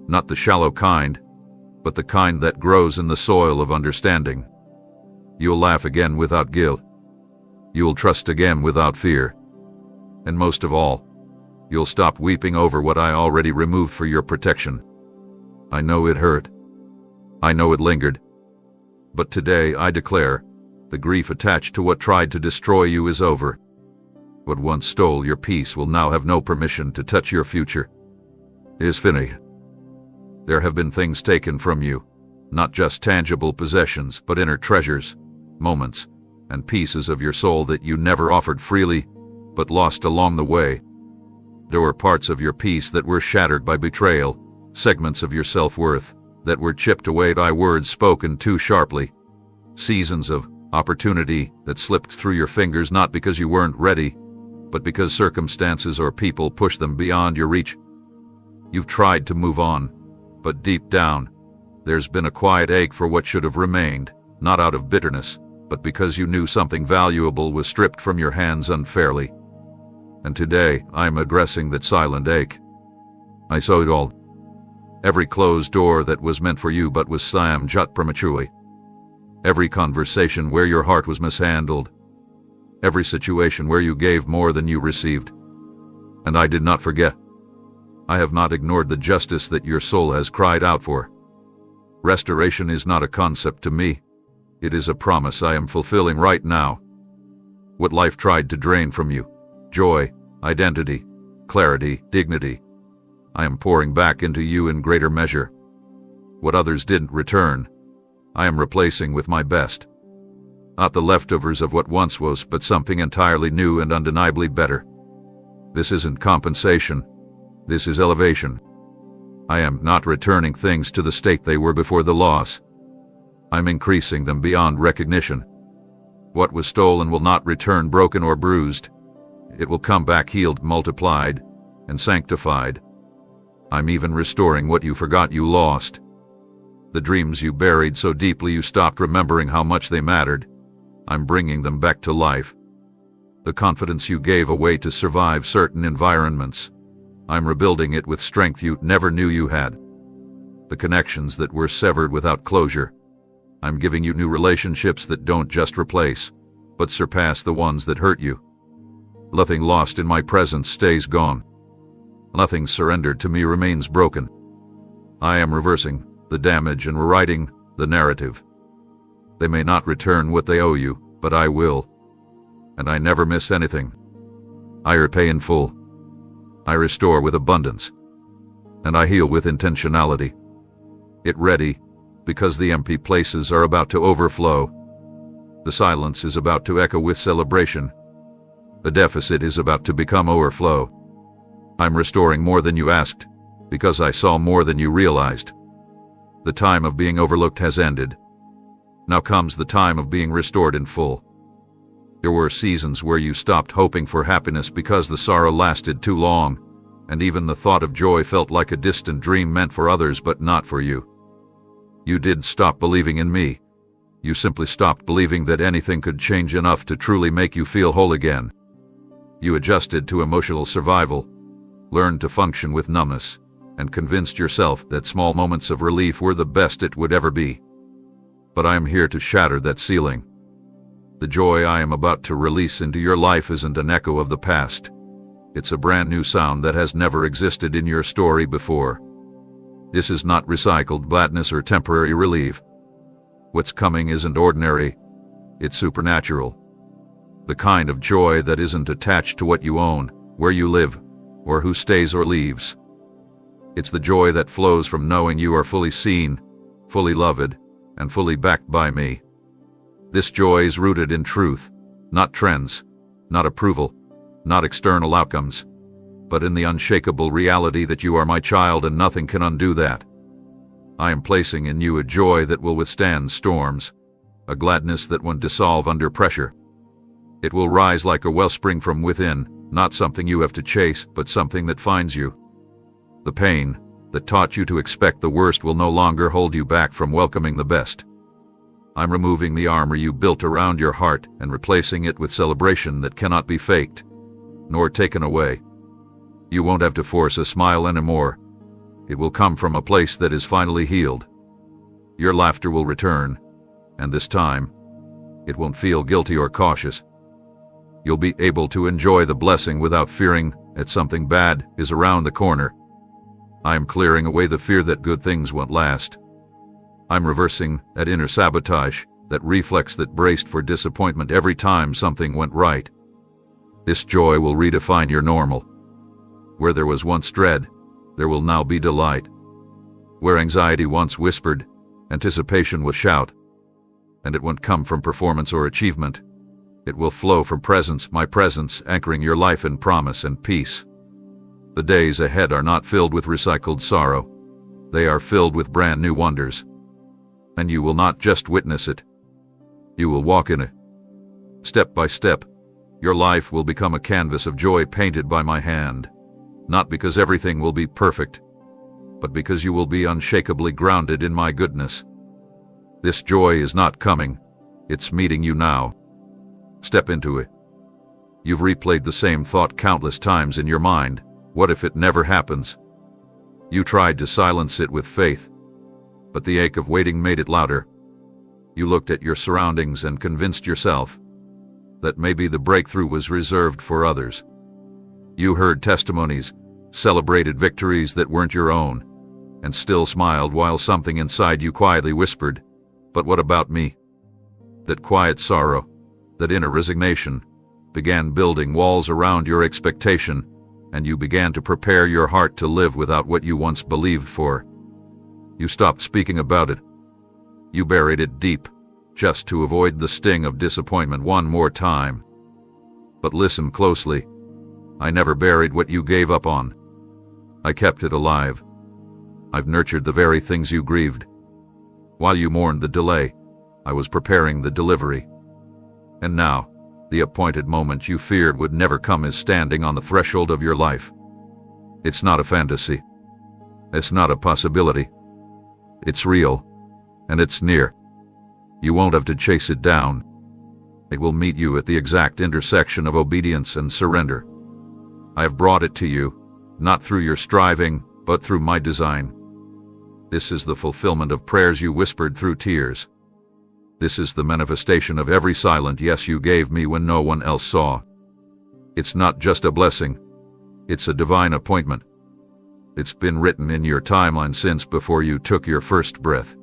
not the shallow kind, but the kind that grows in the soil of understanding. You'll laugh again without guilt. You'll trust again without fear. And most of all, you'll stop weeping over what I already removed for your protection. I know it hurt. I know it lingered. But today I declare, the grief attached to what tried to destroy you is over. What once stole your peace will now have no permission to touch your future. It is finished. There have been things taken from you, not just tangible possessions, but inner treasures, moments, and pieces of your soul that you never offered freely, but lost along the way. There were parts of your peace that were shattered by betrayal, segments of your self-worth that were chipped away by words spoken too sharply, seasons of opportunity that slipped through your fingers not because you weren't ready, but because circumstances or people pushed them beyond your reach. You've tried to move on, but deep down, there's been a quiet ache for what should have remained, not out of bitterness, but because you knew something valuable was stripped from your hands unfairly. And today, I'm addressing that silent ache. I saw it all. Every closed door that was meant for you but was slammed shut prematurely. Every conversation where your heart was mishandled. Every situation where you gave more than you received. And I did not forget. I have not ignored the justice that your soul has cried out for. Restoration is not a concept to me. It is a promise I am fulfilling right now. What life tried to drain from you, joy, identity, clarity, dignity, I am pouring back into you in greater measure. What others didn't return, I am replacing with my best. Not the leftovers of what once was, but something entirely new and undeniably better. This isn't compensation. This is elevation. I am not returning things to the state they were before the loss. I'm increasing them beyond recognition. What was stolen will not return broken or bruised. It will come back healed, multiplied, and sanctified. I'm even restoring what you forgot you lost. The dreams you buried so deeply you stopped remembering how much they mattered. I'm bringing them back to life. The confidence you gave away to survive certain environments, I'm rebuilding it with strength you never knew you had. The connections that were severed without closure, I'm giving you new relationships that don't just replace, but surpass the ones that hurt you. Nothing lost in my presence stays gone. Nothing surrendered to me remains broken. I am reversing the damage and rewriting the narrative. They may not return what they owe you, but I will. And I never miss anything. I repay in full. I restore with abundance. And I heal with intentionality. Get ready, because the empty places are about to overflow. The silence is about to echo with celebration. The deficit is about to become overflow. I'm restoring more than you asked, because I saw more than you realized. The time of being overlooked has ended. Now comes the time of being restored in full. There were seasons where you stopped hoping for happiness because the sorrow lasted too long, and even the thought of joy felt like a distant dream meant for others but not for you. You did stop believing in me. You simply stopped believing that anything could change enough to truly make you feel whole again. You adjusted to emotional survival, learned to function with numbness, and convinced yourself that small moments of relief were the best it would ever be. But I am here to shatter that ceiling. The joy I am about to release into your life isn't an echo of the past. It's a brand new sound that has never existed in your story before. This is not recycled gladness or temporary relief. What's coming isn't ordinary, it's supernatural. The kind of joy that isn't attached to what you own, where you live, or who stays or leaves. It's the joy that flows from knowing you are fully seen, fully loved, and fully backed by me. This joy is rooted in truth, not trends, not approval, not external outcomes, but in the unshakable reality that you are my child and nothing can undo that. I am placing in you a joy that will withstand storms, a gladness that won't dissolve under pressure. It will rise like a wellspring from within, not something you have to chase, but something that finds you. The pain that taught you to expect the worst will no longer hold you back from welcoming the best. I'm removing the armor you built around your heart and replacing it with celebration that cannot be faked, nor taken away. You won't have to force a smile anymore. It will come from a place that is finally healed. Your laughter will return, and this time, it won't feel guilty or cautious. You'll be able to enjoy the blessing without fearing that something bad is around the corner. I am clearing away the fear that good things won't last. I'm reversing that inner sabotage, that reflex that braced for disappointment every time something went right. This joy will redefine your normal. Where there was once dread, there will now be delight. Where anxiety once whispered, anticipation will shout. And it won't come from performance or achievement. It will flow from presence, my presence, anchoring your life in promise and peace. The days ahead are not filled with recycled sorrow. They are filled with brand new wonders. And you will not just witness it. You will walk in it. Step by step, your life will become a canvas of joy painted by my hand. Not because everything will be perfect, but because you will be unshakably grounded in my goodness. This joy is not coming, it's meeting you now. Step into it. You've replayed the same thought countless times in your mind. What if it never happens? You tried to silence it with faith, but the ache of waiting made it louder. You looked at your surroundings and convinced yourself that maybe the breakthrough was reserved for others. You heard testimonies, celebrated victories that weren't your own, and still smiled while something inside you quietly whispered, "But what about me?" That quiet sorrow, that inner resignation, began building walls around your expectation, and you began to prepare your heart to live without what you once believed for. You stopped speaking about it. You buried it deep, just to avoid the sting of disappointment one more time. But listen closely. I never buried what you gave up on. I kept it alive. I've nurtured the very things you grieved. While you mourned the delay, I was preparing the delivery. And now, the appointed moment you feared would never come is standing on the threshold of your life. It's not a fantasy. It's not a possibility. It's real, and it's near. You won't have to chase it down. It will meet you at the exact intersection of obedience and surrender. I have brought it to you, not through your striving, but through my design. This is the fulfillment of prayers you whispered through tears. This is the manifestation of every silent yes you gave me when no one else saw. It's not just a blessing. It's a divine appointment. It's been written in your timeline since before you took your first breath.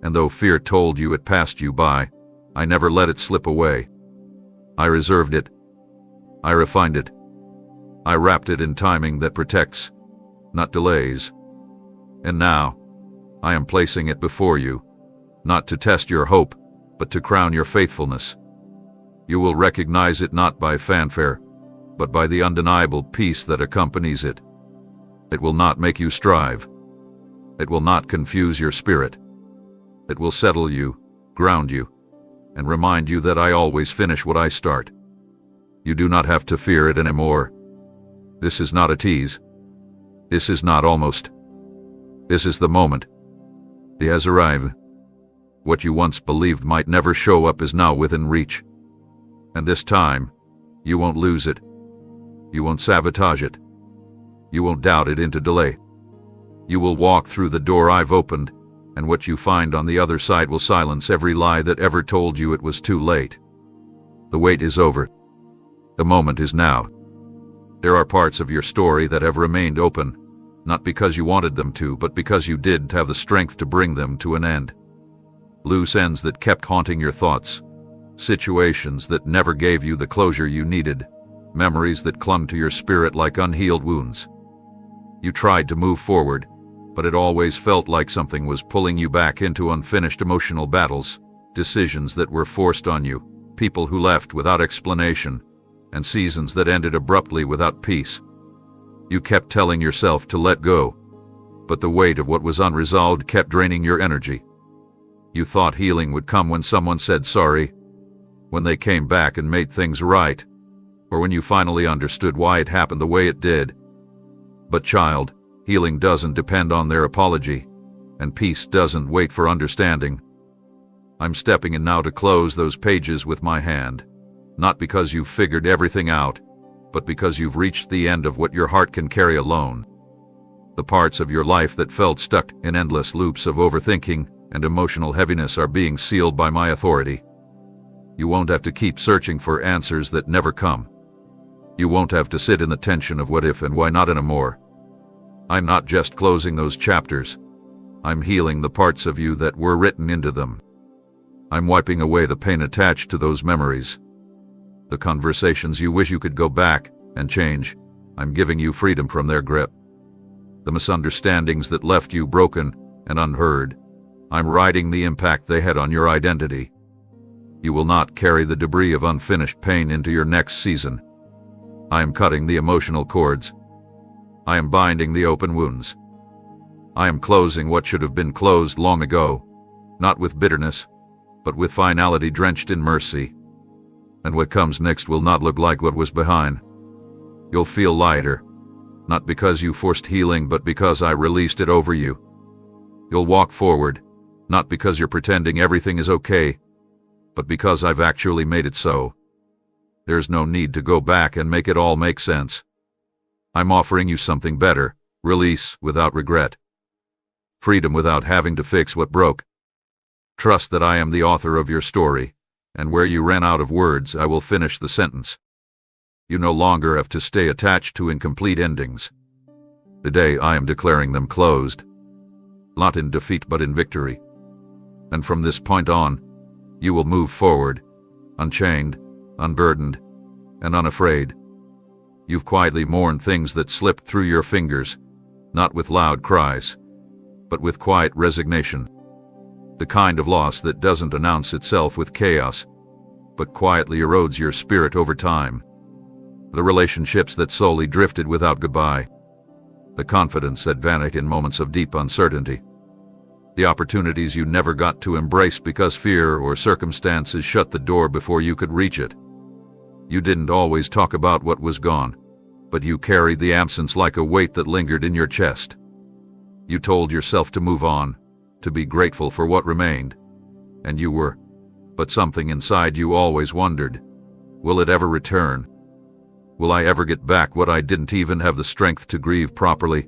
And though fear told you it passed you by, I never let it slip away. I reserved it. I refined it. I wrapped it in timing that protects, not delays. And now, I am placing it before you, not to test your hope, but to crown your faithfulness. You will recognize it not by fanfare, but by the undeniable peace that accompanies it. It will not make you strive. It will not confuse your spirit. It will settle you, ground you, and remind you that I always finish what I start. You do not have to fear it anymore. This is not a tease. This is not almost. This is the moment. It has arrived. What you once believed might never show up is now within reach. And this time, you won't lose it. You won't sabotage it. You won't doubt it into delay. You will walk through the door I've opened, and what you find on the other side will silence every lie that ever told you it was too late. The wait is over. The moment is now. There are parts of your story that have remained open, not because you wanted them to, but because you didn't have the strength to bring them to an end. Loose ends that kept haunting your thoughts, situations that never gave you the closure you needed, memories that clung to your spirit like unhealed wounds. You tried to move forward, but it always felt like something was pulling you back into unfinished emotional battles, decisions that were forced on you, people who left without explanation, and seasons that ended abruptly without peace. You kept telling yourself to let go, but the weight of what was unresolved kept draining your energy. You thought healing would come when someone said sorry, when they came back and made things right, or when you finally understood why it happened the way it did. But child, healing doesn't depend on their apology, and peace doesn't wait for understanding. I'm stepping in now to close those pages with my hand, not because you've figured everything out, but because you've reached the end of what your heart can carry alone. The parts of your life that felt stuck in endless loops of overthinking and emotional heaviness are being sealed by my authority. You won't have to keep searching for answers that never come. You won't have to sit in the tension of what if and why not anymore. I'm not just closing those chapters. I'm healing the parts of you that were written into them. I'm wiping away the pain attached to those memories. The conversations you wish you could go back and change, I'm giving you freedom from their grip. The misunderstandings that left you broken and unheard, I'm righting the impact they had on your identity. You will not carry the debris of unfinished pain into your next season. I am cutting the emotional cords. I am binding the open wounds. I am closing what should have been closed long ago, not with bitterness, but with finality drenched in mercy. And what comes next will not look like what was behind. You'll feel lighter, not because you forced healing, but because I released it over you. You'll walk forward, not because you're pretending everything is okay, but because I've actually made it so. There's no need to go back and make it all make sense. I'm offering you something better, release without regret. Freedom without having to fix what broke. Trust that I am the author of your story, and where you ran out of words, I will finish the sentence. You no longer have to stay attached to incomplete endings. Today I am declaring them closed, not in defeat but in victory. And from this point on, you will move forward, unchained, unburdened, and unafraid. You've quietly mourned things that slipped through your fingers, not with loud cries, but with quiet resignation. The kind of loss that doesn't announce itself with chaos, but quietly erodes your spirit over time. The relationships that slowly drifted without goodbye. The confidence that vanished in moments of deep uncertainty. The opportunities you never got to embrace because fear or circumstances shut the door before you could reach it. You didn't always talk about what was gone, but you carried the absence like a weight that lingered in your chest. You told yourself to move on, to be grateful for what remained, and you were, but something inside you always wondered, will it ever return? Will I ever get back what I didn't even have the strength to grieve properly?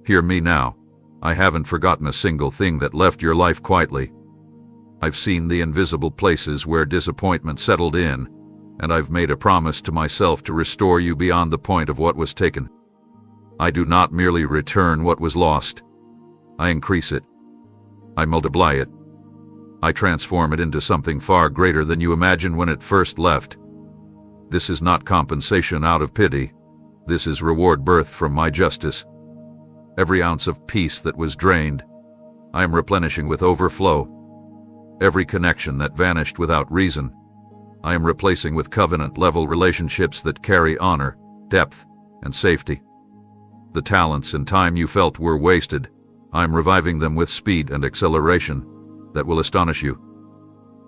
Hear me now. I haven't forgotten a single thing that left your life quietly. I've seen the invisible places where disappointment settled in, and I've made a promise to myself to restore you beyond the point of what was taken. I do not merely return what was lost. I increase it. I multiply it. I transform it into something far greater than you imagined when it first left. This is not compensation out of pity. This is reward birthed from my justice. Every ounce of peace that was drained, I am replenishing with overflow. Every connection that vanished without reason, I am replacing with covenant-level relationships that carry honor, depth, and safety. The talents and time you felt were wasted, I am reviving them with speed and acceleration that will astonish you.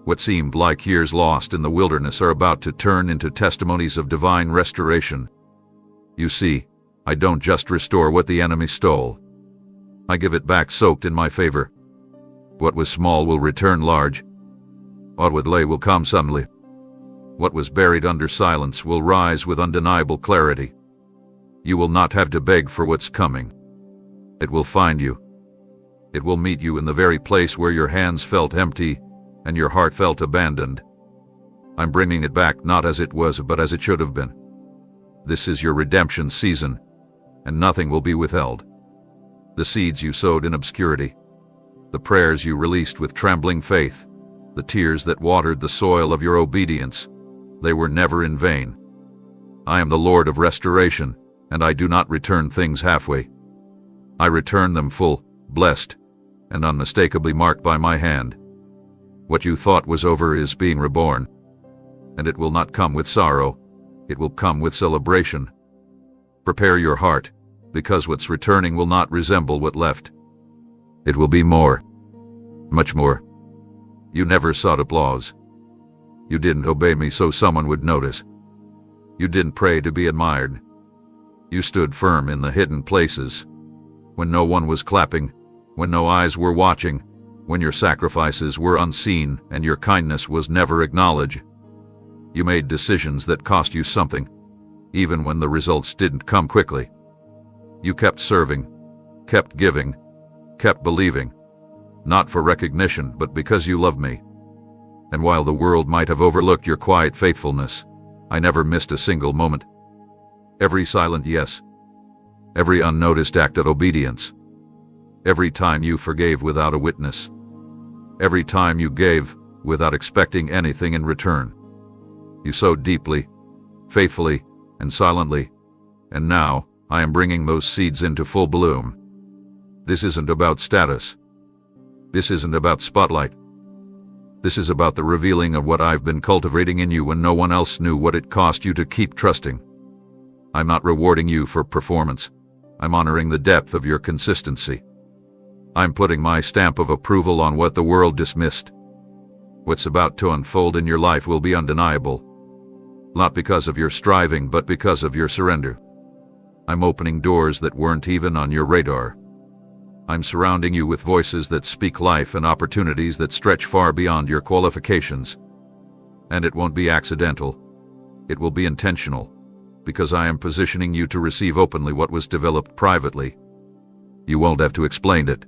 What seemed like years lost in the wilderness are about to turn into testimonies of divine restoration. You see, I don't just restore what the enemy stole. I give it back soaked in my favor. What was small will return large. What would lay will come suddenly. What was buried under silence will rise with undeniable clarity. You will not have to beg for what's coming. It will find you. It will meet you in the very place where your hands felt empty and your heart felt abandoned. I'm bringing it back not as it was, but as it should have been. This is your redemption season, and nothing will be withheld. The seeds you sowed in obscurity, the prayers you released with trembling faith, the tears that watered the soil of your obedience, they were never in vain. I am the Lord of restoration, and I do not return things halfway. I return them full, blessed, and unmistakably marked by my hand. What you thought was over is being reborn, and it will not come with sorrow, it will come with celebration. Prepare your heart, because what's returning will not resemble what left. It will be more, much more. You never sought applause. You didn't obey me so someone would notice. You didn't pray to be admired. You stood firm in the hidden places, when no one was clapping, when no eyes were watching, when your sacrifices were unseen and your kindness was never acknowledged. You made decisions that cost you something, even when the results didn't come quickly. You kept serving, kept giving, kept believing, not for recognition but because you loved me. And while the world might have overlooked your quiet faithfulness, I never missed a single moment. Every silent yes, every unnoticed act of obedience, every time you forgave without a witness, every time you gave without expecting anything in return. You sowed deeply, faithfully, and silently, and now I am bringing those seeds into full bloom. This isn't about status. This isn't about spotlight. This is about the revealing of what I've been cultivating in you when no one else knew what it cost you to keep trusting. I'm not rewarding you for performance. I'm honoring the depth of your consistency. I'm putting my stamp of approval on what the world dismissed. What's about to unfold in your life will be undeniable. Not because of your striving, but because of your surrender. I'm opening doors that weren't even on your radar. I'm surrounding you with voices that speak life and opportunities that stretch far beyond your qualifications. And it won't be accidental. It will be intentional, because I am positioning you to receive openly what was developed privately. You won't have to explain it.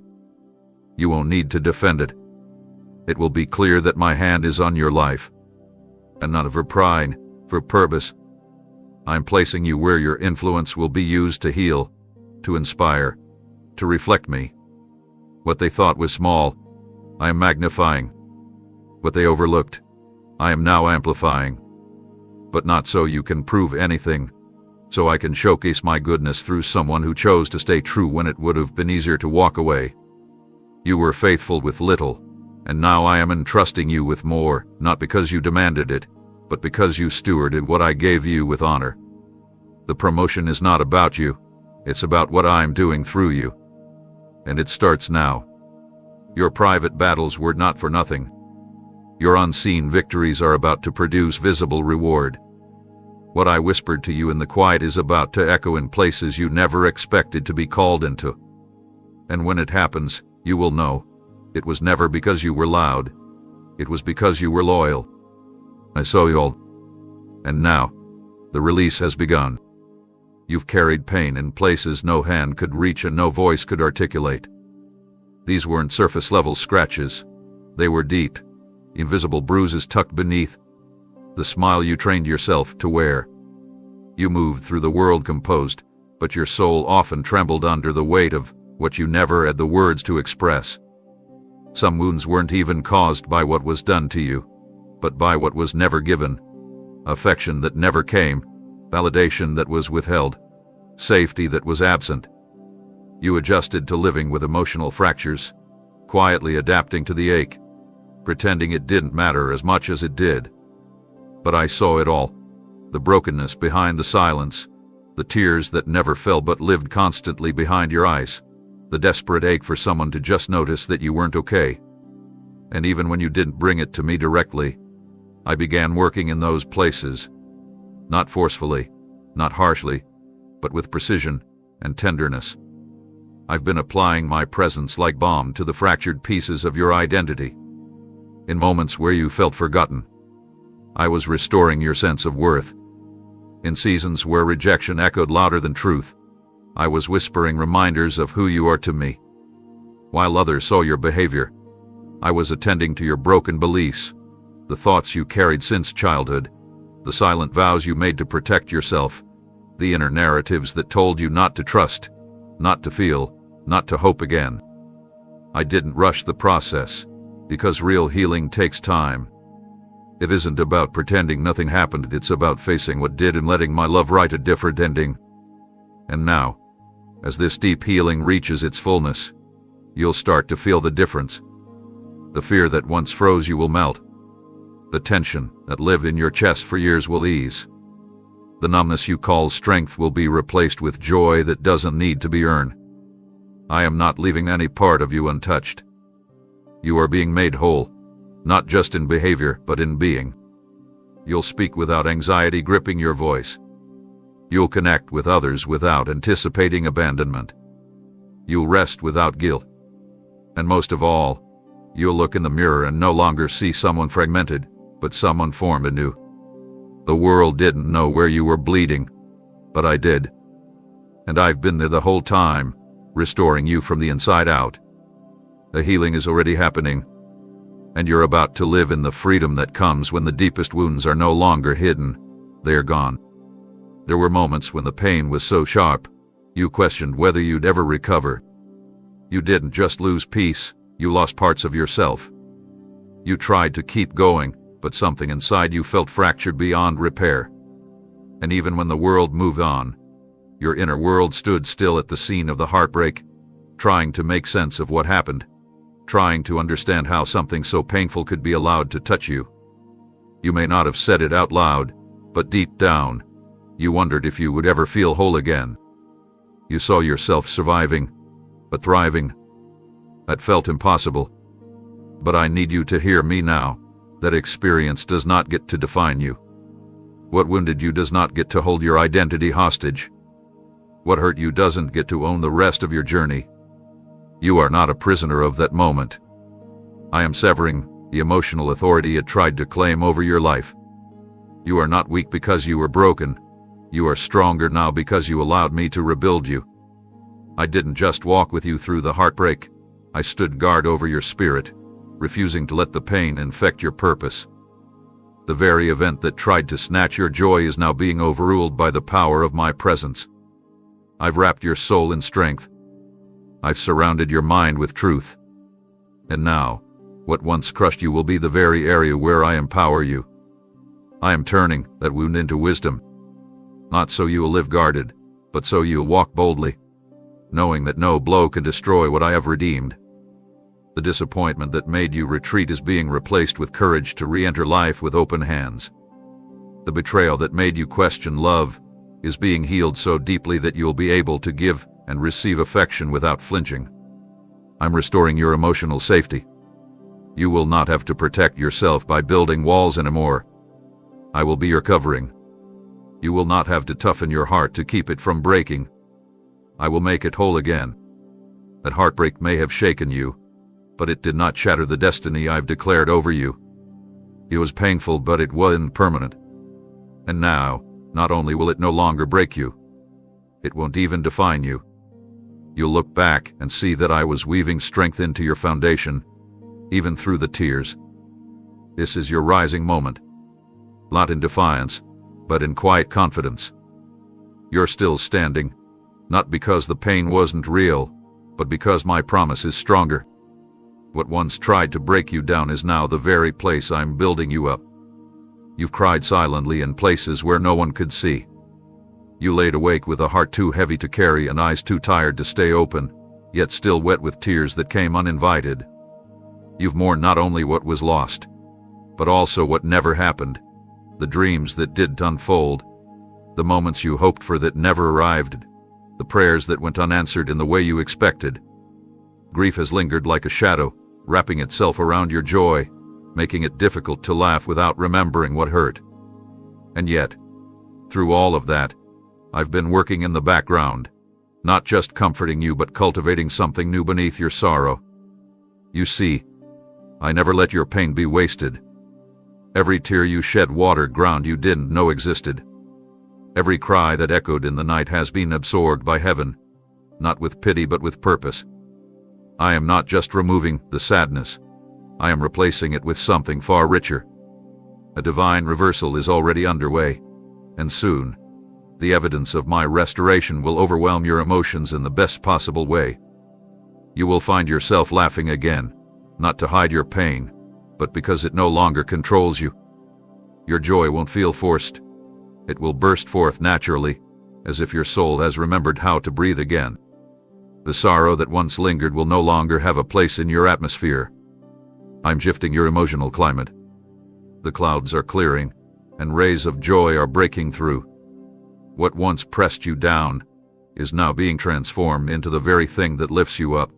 You won't need to defend it. It will be clear that my hand is on your life, and not for pride, for purpose. I'm placing you where your influence will be used to heal, to inspire, to reflect me. What they thought was small, I am magnifying. What they overlooked, I am now amplifying. But not so you can prove anything, so I can showcase my goodness through someone who chose to stay true when it would have been easier to walk away. You were faithful with little, and now I am entrusting you with more, not because you demanded it, but because you stewarded what I gave you with honor. The promotion is not about you, it's about what I'm doing through you. And it starts now. Your private battles were not for nothing. Your unseen victories are about to produce visible reward. What I whispered to you in the quiet is about to echo in places you never expected to be called into. And when it happens, you will know. It was never because you were loud. It was because you were loyal. I saw you all. And now, the release has begun. You've carried pain in places no hand could reach and no voice could articulate. These weren't surface-level scratches. They were deep, invisible bruises tucked beneath the smile you trained yourself to wear. You moved through the world composed, but your soul often trembled under the weight of what you never had the words to express. Some wounds weren't even caused by what was done to you, but by what was never given. Affection that never came, validation that was withheld, safety that was absent. You adjusted to living with emotional fractures, quietly adapting to the ache, pretending it didn't matter as much as it did. But I saw it all. The brokenness behind the silence, the tears that never fell but lived constantly behind your eyes, the desperate ache for someone to just notice that you weren't okay. And even when you didn't bring it to me directly, I began working in those places. Not forcefully, not harshly, but with precision and tenderness. I've been applying my presence like balm to the fractured pieces of your identity. In moments where you felt forgotten, I was restoring your sense of worth. In seasons where rejection echoed louder than truth, I was whispering reminders of who you are to me. While others saw your behavior, I was attending to your broken beliefs, the thoughts you carried since childhood, the silent vows you made to protect yourself, the inner narratives that told you not to trust, not to feel, not to hope again. I didn't rush the process, because real healing takes time. It isn't about pretending nothing happened, it's about facing what did and letting my love write a different ending. And now, as this deep healing reaches its fullness, you'll start to feel the difference. The fear that once froze you will melt. The tension that lived in your chest for years will ease. The numbness you call strength will be replaced with joy that doesn't need to be earned. I am not leaving any part of you untouched. You are being made whole, not just in behavior, but in being. You'll speak without anxiety gripping your voice. You'll connect with others without anticipating abandonment. You'll rest without guilt. And most of all, you'll look in the mirror and no longer see someone fragmented, but someone formed anew. The world didn't know where you were bleeding, but I did. And I've been there the whole time, restoring you from the inside out. The healing is already happening, and you're about to live in the freedom that comes when the deepest wounds are no longer hidden, they are gone. There were moments when the pain was so sharp, you questioned whether you'd ever recover. You didn't just lose peace, you lost parts of yourself. You tried to keep going, but something inside you felt fractured beyond repair. And even when the world moved on, your inner world stood still at the scene of the heartbreak, trying to make sense of what happened, trying to understand how something so painful could be allowed to touch you. You may not have said it out loud, but deep down, you wondered if you would ever feel whole again. You saw yourself surviving, but thriving. That felt impossible. But I need you to hear me now. That experience does not get to define you. What wounded you does not get to hold your identity hostage. What hurt you doesn't get to own the rest of your journey. You are not a prisoner of that moment. I am severing the emotional authority it tried to claim over your life. You are not weak because you were broken. You are stronger now because you allowed me to rebuild you. I didn't just walk with you through the heartbreak. I stood guard over your spirit, refusing to let the pain infect your purpose. The very event that tried to snatch your joy is now being overruled by the power of my presence. I've wrapped your soul in strength. I've surrounded your mind with truth. And now, what once crushed you will be the very area where I empower you. I am turning that wound into wisdom. Not so you will live guarded, but so you will walk boldly, knowing that no blow can destroy what I have redeemed. The disappointment that made you retreat is being replaced with courage to re-enter life with open hands. The betrayal that made you question love is being healed so deeply that you'll be able to give and receive affection without flinching. I'm restoring your emotional safety. You will not have to protect yourself by building walls anymore. I will be your covering. You will not have to toughen your heart to keep it from breaking. I will make it whole again. That heartbreak may have shaken you, but it did not shatter the destiny I've declared over you. It was painful, but it wasn't permanent. And now, not only will it no longer break you, it won't even define you. You'll look back and see that I was weaving strength into your foundation, even through the tears. This is your rising moment. Not in defiance, but in quiet confidence. You're still standing, not because the pain wasn't real, but because my promise is stronger. What once tried to break you down is now the very place I'm building you up. You've cried silently in places where no one could see. You laid awake with a heart too heavy to carry and eyes too tired to stay open, yet still wet with tears that came uninvited. You've mourned not only what was lost, but also what never happened. the dreams that did unfold, the moments you hoped for that never arrived, the prayers that went unanswered in the way you expected. Grief has lingered like a shadow, wrapping itself around your joy, making it difficult to laugh without remembering what hurt. And yet, through all of that, I've been working in the background, not just comforting you but cultivating something new beneath your sorrow. You see, I never let your pain be wasted. Every tear you shed watered ground you didn't know existed. Every cry that echoed in the night has been absorbed by heaven, not with pity but with purpose. I am not just removing the sadness, I am replacing it with something far richer. A divine reversal is already underway, and soon, the evidence of my restoration will overwhelm your emotions in the best possible way. You will find yourself laughing again, not to hide your pain, but because it no longer controls you. Your joy won't feel forced. It will burst forth naturally, as if your soul has remembered how to breathe again. The sorrow that once lingered will no longer have a place in your atmosphere. I'm shifting your emotional climate. The clouds are clearing, and rays of joy are breaking through. What once pressed you down is now being transformed into the very thing that lifts you up.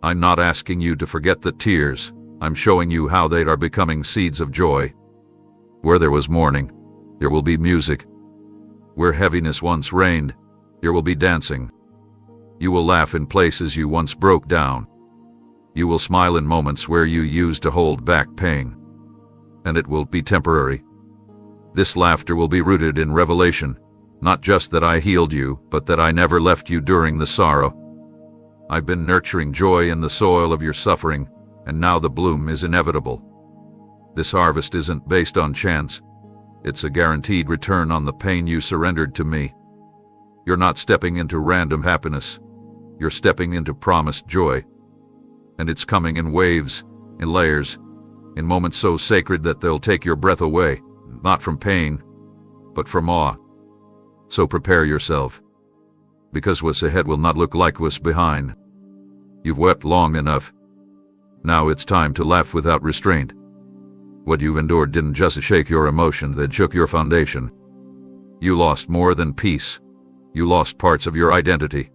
I'm not asking you to forget the tears. I'm showing you how they are becoming seeds of joy. Where there was mourning, there will be music. Where heaviness once reigned, there will be dancing. You will laugh in places you once broke down. You will smile in moments where you used to hold back pain. And it will be temporary. This laughter will be rooted in revelation, not just that I healed you, but that I never left you during the sorrow. I've been nurturing joy in the soil of your suffering, and now the bloom is inevitable. This harvest isn't based on chance. It's a guaranteed return on the pain you surrendered to me. You're not stepping into random happiness. You're stepping into promised joy. And it's coming in waves, in layers, in moments so sacred that they'll take your breath away, not from pain, but from awe. So prepare yourself, because what's ahead will not look like what's behind. You've wept long enough. Now it's time to laugh without restraint. What you've endured didn't just shake your emotion, it shook your foundation. You lost more than peace. You lost parts of your identity.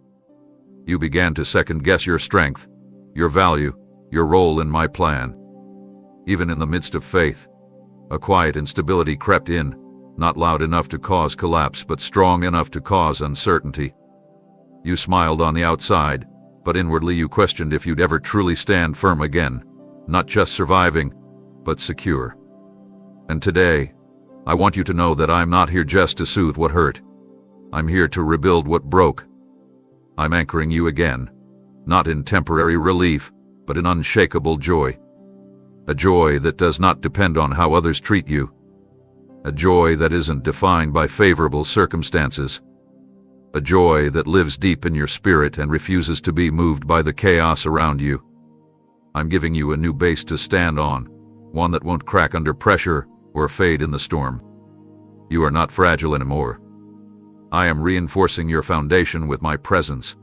You began to second-guess your strength, your value, your role in my plan. Even in the midst of faith, a quiet instability crept in, not loud enough to cause collapse, but strong enough to cause uncertainty. You smiled on the outside, but inwardly you questioned if you'd ever truly stand firm again, not just surviving, but secure. And today, I want you to know that I'm not here just to soothe what hurt. I'm here to rebuild what broke. I'm anchoring you again, not in temporary relief, but in unshakable joy. A joy that does not depend on how others treat you. A joy that isn't defined by favorable circumstances. A joy that lives deep in your spirit and refuses to be moved by the chaos around you. I'm giving you a new base to stand on, one that won't crack under pressure or fade in the storm. You are not fragile anymore. I am reinforcing your foundation with my presence,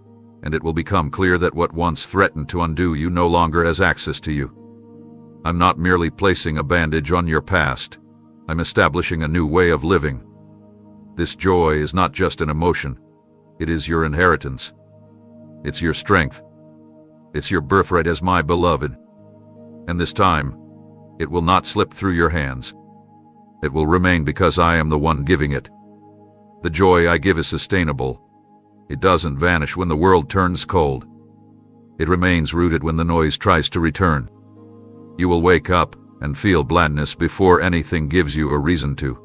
and it will become clear that what once threatened to undo you no longer has access to you. I'm not merely placing a bandage on your past. I'm establishing a new way of living. This joy is not just an emotion. It is your inheritance. It's your strength. It's your birthright as my beloved. And this time, it will not slip through your hands. It will remain because I am the one giving it. The joy I give is sustainable. It doesn't vanish when the world turns cold. It remains rooted when the noise tries to return. You will wake up and feel gladness before anything gives you a reason to.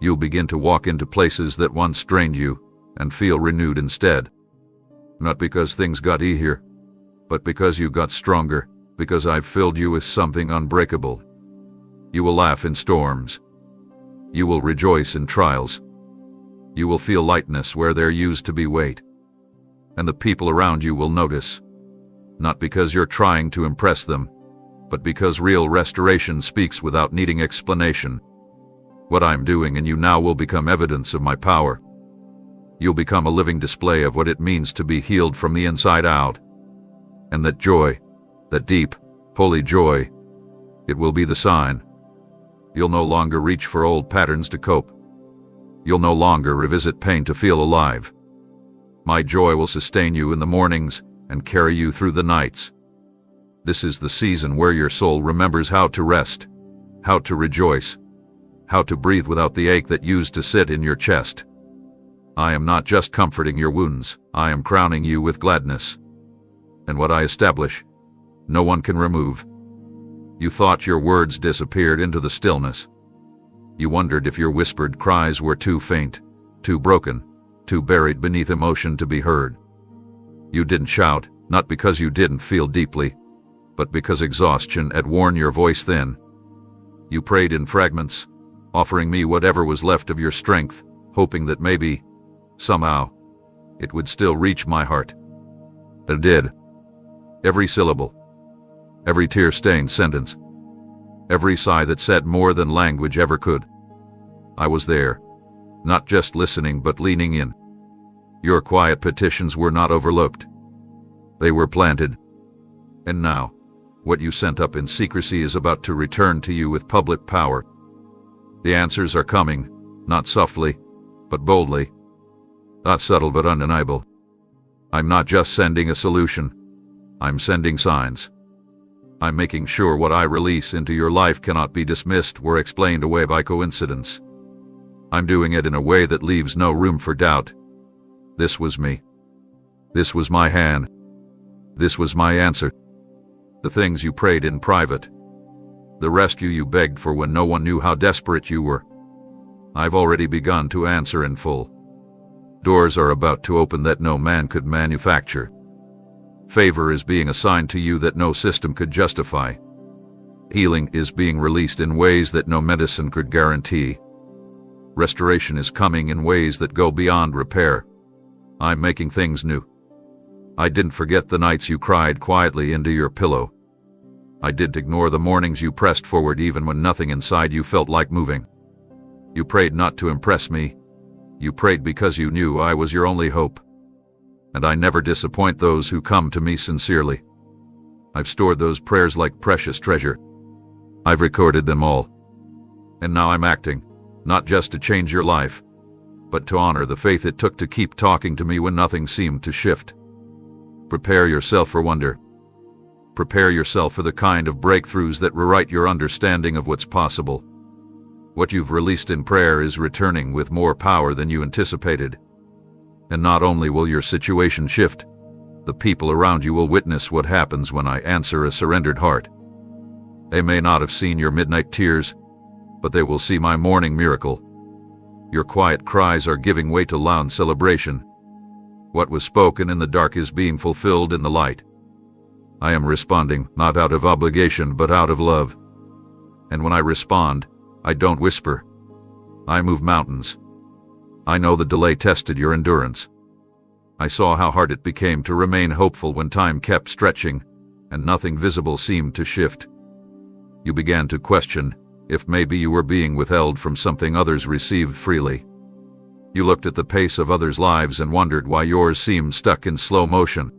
You'll begin to walk into places that once drained you and feel renewed instead. Not because things got easier, but because you got stronger, because I've filled you with something unbreakable. You will laugh in storms. You will rejoice in trials. You will feel lightness where there used to be weight. And the people around you will notice, not because you're trying to impress them, but because real restoration speaks without needing explanation. What I'm doing in you now will become evidence of my power. You'll become a living display of what it means to be healed from the inside out. And that joy, that deep, holy joy, it will be the sign. You'll no longer reach for old patterns to cope. You'll no longer revisit pain to feel alive. My joy will sustain you in the mornings and carry you through the nights. This is the season where your soul remembers how to rest, how to rejoice, how to breathe without the ache that used to sit in your chest. I am not just comforting your wounds, I am crowning you with gladness. And what I establish, no one can remove. You thought your words disappeared into the stillness. You wondered if your whispered cries were too faint, too broken, too buried beneath emotion to be heard. You didn't shout, not because you didn't feel deeply, but because exhaustion had worn your voice thin. You prayed in fragments, offering me whatever was left of your strength, hoping that maybe, somehow, it would still reach my heart. It did. Every syllable, every tear-stained sentence, every sigh that said more than language ever could. I was there, not just listening but leaning in. Your quiet petitions were not overlooked. They were planted. And now, what you sent up in secrecy is about to return to you with public power. The answers are coming, not softly, but boldly. Not subtle but undeniable. I'm not just sending a solution. I'm sending signs. I'm making sure what I release into your life cannot be dismissed or explained away by coincidence. I'm doing it in a way that leaves no room for doubt. This was me. This was my hand. This was my answer. The things you prayed in private. The rescue you begged for when no one knew how desperate you were. I've already begun to answer in full. Doors are about to open that no man could manufacture. Favor is being assigned to you that no system could justify. Healing is being released in ways that no medicine could guarantee. Restoration is coming in ways that go beyond repair. I'm making things new. I didn't forget the nights you cried quietly into your pillow. I didn't ignore the mornings you pressed forward even when nothing inside you felt like moving. You prayed not to impress me. You prayed because you knew I was your only hope. And I never disappoint those who come to me sincerely. I've stored those prayers like precious treasure. I've recorded them all. And now I'm acting, not just to change your life, but to honor the faith it took to keep talking to me when nothing seemed to shift. Prepare yourself for wonder. Prepare yourself for the kind of breakthroughs that rewrite your understanding of what's possible. What you've released in prayer is returning with more power than you anticipated. And not only will your situation shift, the people around you will witness what happens when I answer a surrendered heart. They may not have seen your midnight tears, but they will see my morning miracle. Your quiet cries are giving way to loud celebration. What was spoken in the dark is being fulfilled in the light. I am responding, not out of obligation, but out of love. And when I respond, I don't whisper. I move mountains. I know the delay tested your endurance. I saw how hard it became to remain hopeful when time kept stretching and nothing visible seemed to shift. You began to question if maybe you were being withheld from something others received freely. You looked at the pace of others' lives and wondered why yours seemed stuck in slow motion.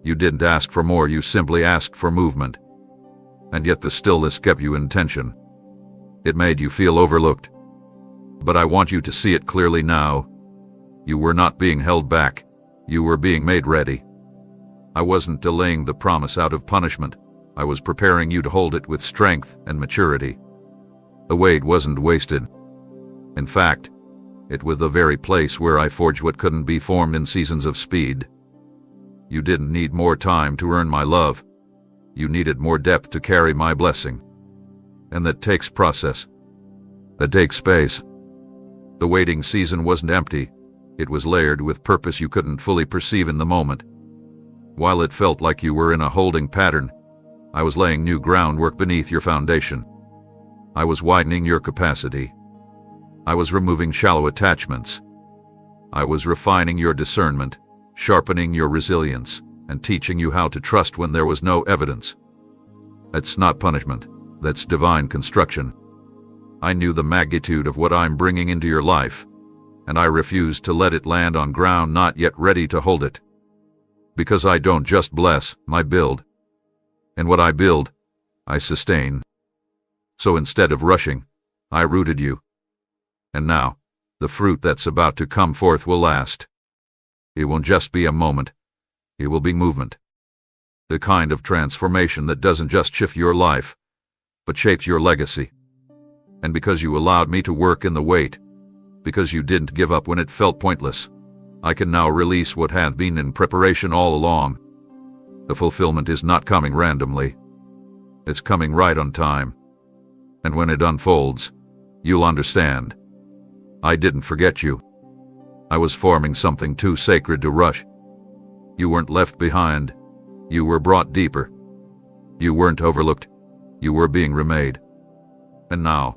You didn't ask for more, you simply asked for movement. And yet the stillness kept you in tension. It made you feel overlooked. But I want you to see it clearly now. You were not being held back. You were being made ready. I wasn't delaying the promise out of punishment. I was preparing you to hold it with strength and maturity. The wait wasn't wasted. In fact, it was the very place where I forged what couldn't be formed in seasons of speed. You didn't need more time to earn my love. You needed more depth to carry my blessing. And that takes process. That takes space. The waiting season wasn't empty. It was layered with purpose you couldn't fully perceive in the moment. While it felt like you were in a holding pattern, I was laying new groundwork beneath your foundation. I was widening your capacity. I was removing shallow attachments. I was refining your discernment, sharpening your resilience, and teaching you how to trust when there was no evidence. That's not punishment. That's divine construction. I knew the magnitude of what I'm bringing into your life, and I refused to let it land on ground not yet ready to hold it. Because I don't just bless, I build. And what I build, I sustain. So instead of rushing, I rooted you. And now, the fruit that's about to come forth will last. It won't just be a moment. It will be movement. The kind of transformation that doesn't just shift your life, but shapes your legacy. And because you allowed me to work in the wait, because you didn't give up when it felt pointless, I can now release what hath been in preparation all along. The fulfillment is not coming randomly. It's coming right on time. And when it unfolds, you'll understand. I didn't forget you. I was forming something too sacred to rush. You weren't left behind. You were brought deeper. You weren't overlooked. You were being remade. And now,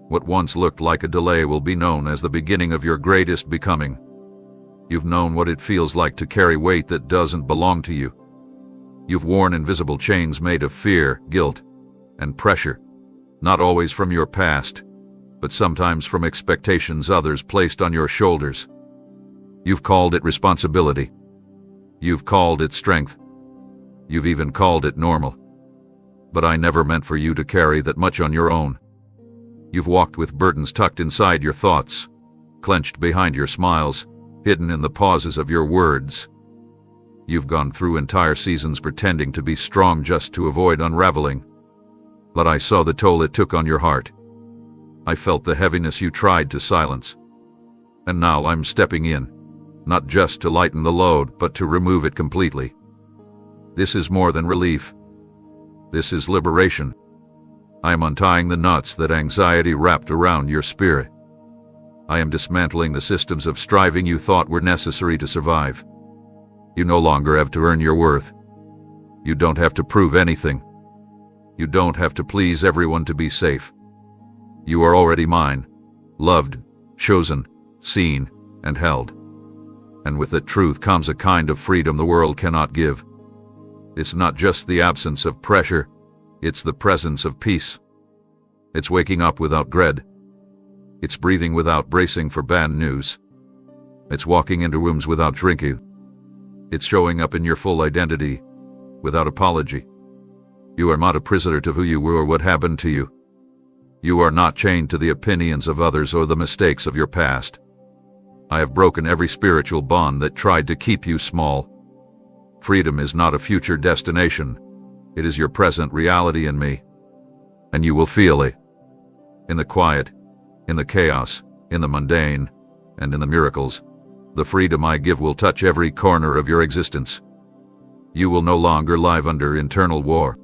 what once looked like a delay will be known as the beginning of your greatest becoming. You've known what it feels like to carry weight that doesn't belong to you. You've worn invisible chains made of fear, guilt, and pressure, not always from your past, but sometimes from expectations others placed on your shoulders. You've called it responsibility. You've called it strength. You've even called it normal. But I never meant for you to carry that much on your own. You've walked with burdens tucked inside your thoughts, clenched behind your smiles, hidden in the pauses of your words. You've gone through entire seasons pretending to be strong just to avoid unraveling. But I saw the toll it took on your heart. I felt the heaviness you tried to silence. And now I'm stepping in, not just to lighten the load, but to remove it completely. This is more than relief. This is liberation. I am untying the knots that anxiety wrapped around your spirit. I am dismantling the systems of striving you thought were necessary to survive. You no longer have to earn your worth. You don't have to prove anything. You don't have to please everyone to be safe. You are already mine, loved, chosen, seen, and held. And with that truth comes a kind of freedom the world cannot give. It's not just the absence of pressure, it's the presence of peace. It's waking up without dread. It's breathing without bracing for bad news. It's walking into rooms without shrinking. It's showing up in your full identity, without apology. You are not a prisoner to who you were or what happened to you. You are not chained to the opinions of others or the mistakes of your past. I have broken every spiritual bond that tried to keep you small. Freedom is not a future destination. It is your present reality in me. And you will feel it. In the quiet, in the chaos, in the mundane, and in the miracles. The freedom I give will touch every corner of your existence. You will no longer live under internal war.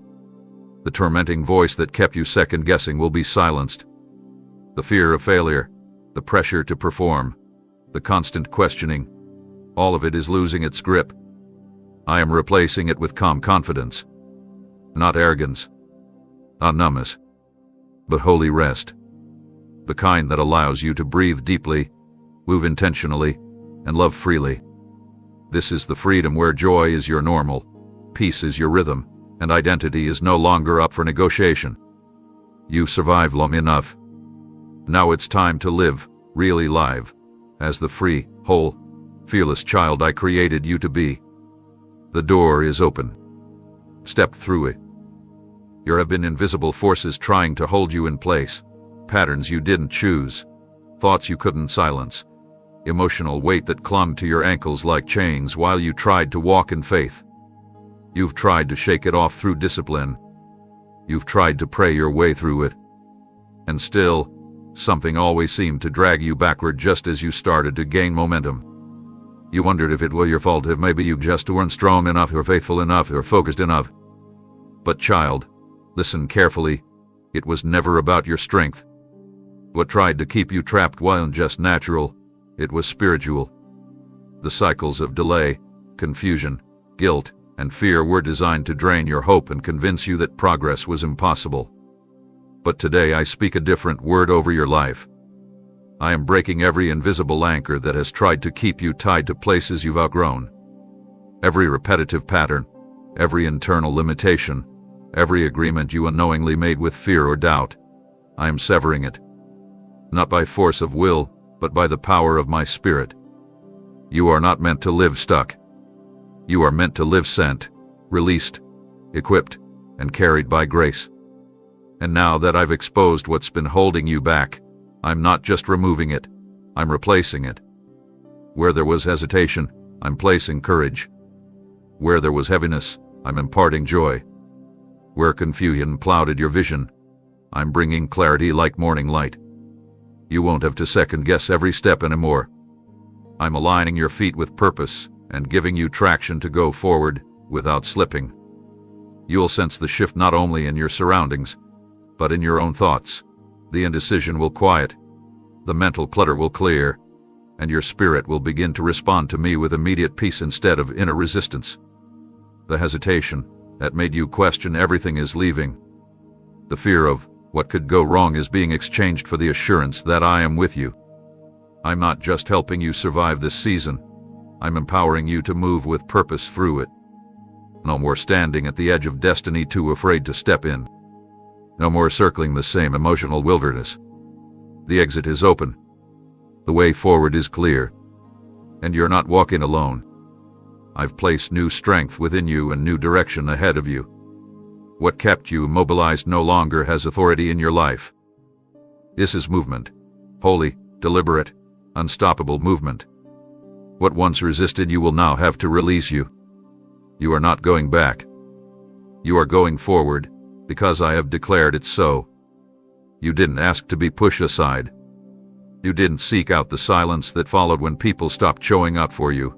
The tormenting voice that kept you second-guessing will be silenced. The fear of failure, the pressure to perform, the constant questioning, all of it is losing its grip. I am replacing it with calm confidence. Not arrogance, not numbness, but holy rest. The kind that allows you to breathe deeply, move intentionally, and love freely. This is the freedom where joy is your normal, peace is your rhythm, and identity is no longer up for negotiation. You've survived long enough. Now it's time to live, really live, as the free, whole, fearless child I created you to be. The door is open. Step through it. There have been invisible forces trying to hold you in place, patterns you didn't choose, thoughts you couldn't silence, emotional weight that clung to your ankles like chains while you tried to walk in faith. You've tried to shake it off through discipline. You've tried to pray your way through it. And still, something always seemed to drag you backward just as you started to gain momentum. You wondered if it were your fault, if maybe you just weren't strong enough or faithful enough or focused enough. But child, listen carefully. It was never about your strength. What tried to keep you trapped wasn't just natural. It was spiritual. The cycles of delay, confusion, guilt, and fear were designed to drain your hope and convince you that progress was impossible. But today I speak a different word over your life. I am breaking every invisible anchor that has tried to keep you tied to places you've outgrown. Every repetitive pattern, every internal limitation, every agreement you unknowingly made with fear or doubt, I am severing it. Not by force of will, but by the power of my spirit. You are not meant to live stuck. You are meant to live sent, released, equipped, and carried by grace. And now that I've exposed what's been holding you back, I'm not just removing it, I'm replacing it. Where there was hesitation, I'm placing courage. Where there was heaviness, I'm imparting joy. Where confusion clouded your vision, I'm bringing clarity like morning light. You won't have to second-guess every step anymore. I'm aligning your feet with purpose and giving you traction to go forward without slipping. You'll sense the shift not only in your surroundings, but in your own thoughts. The indecision will quiet, the mental clutter will clear, and your spirit will begin to respond to me with immediate peace instead of inner resistance. The hesitation that made you question everything is leaving. The fear of what could go wrong is being exchanged for the assurance that I am with you. I'm not just helping you survive this season, I'm empowering you to move with purpose through it. No more standing at the edge of destiny too afraid to step in. No more circling the same emotional wilderness. The exit is open. The way forward is clear. And you're not walking alone. I've placed new strength within you and new direction ahead of you. What kept you immobilized no longer has authority in your life. This is movement. Holy, deliberate, unstoppable movement. What once resisted you will now have to release you. You are not going back. You are going forward, because I have declared it so. You didn't ask to be pushed aside. You didn't seek out the silence that followed when people stopped showing up for you.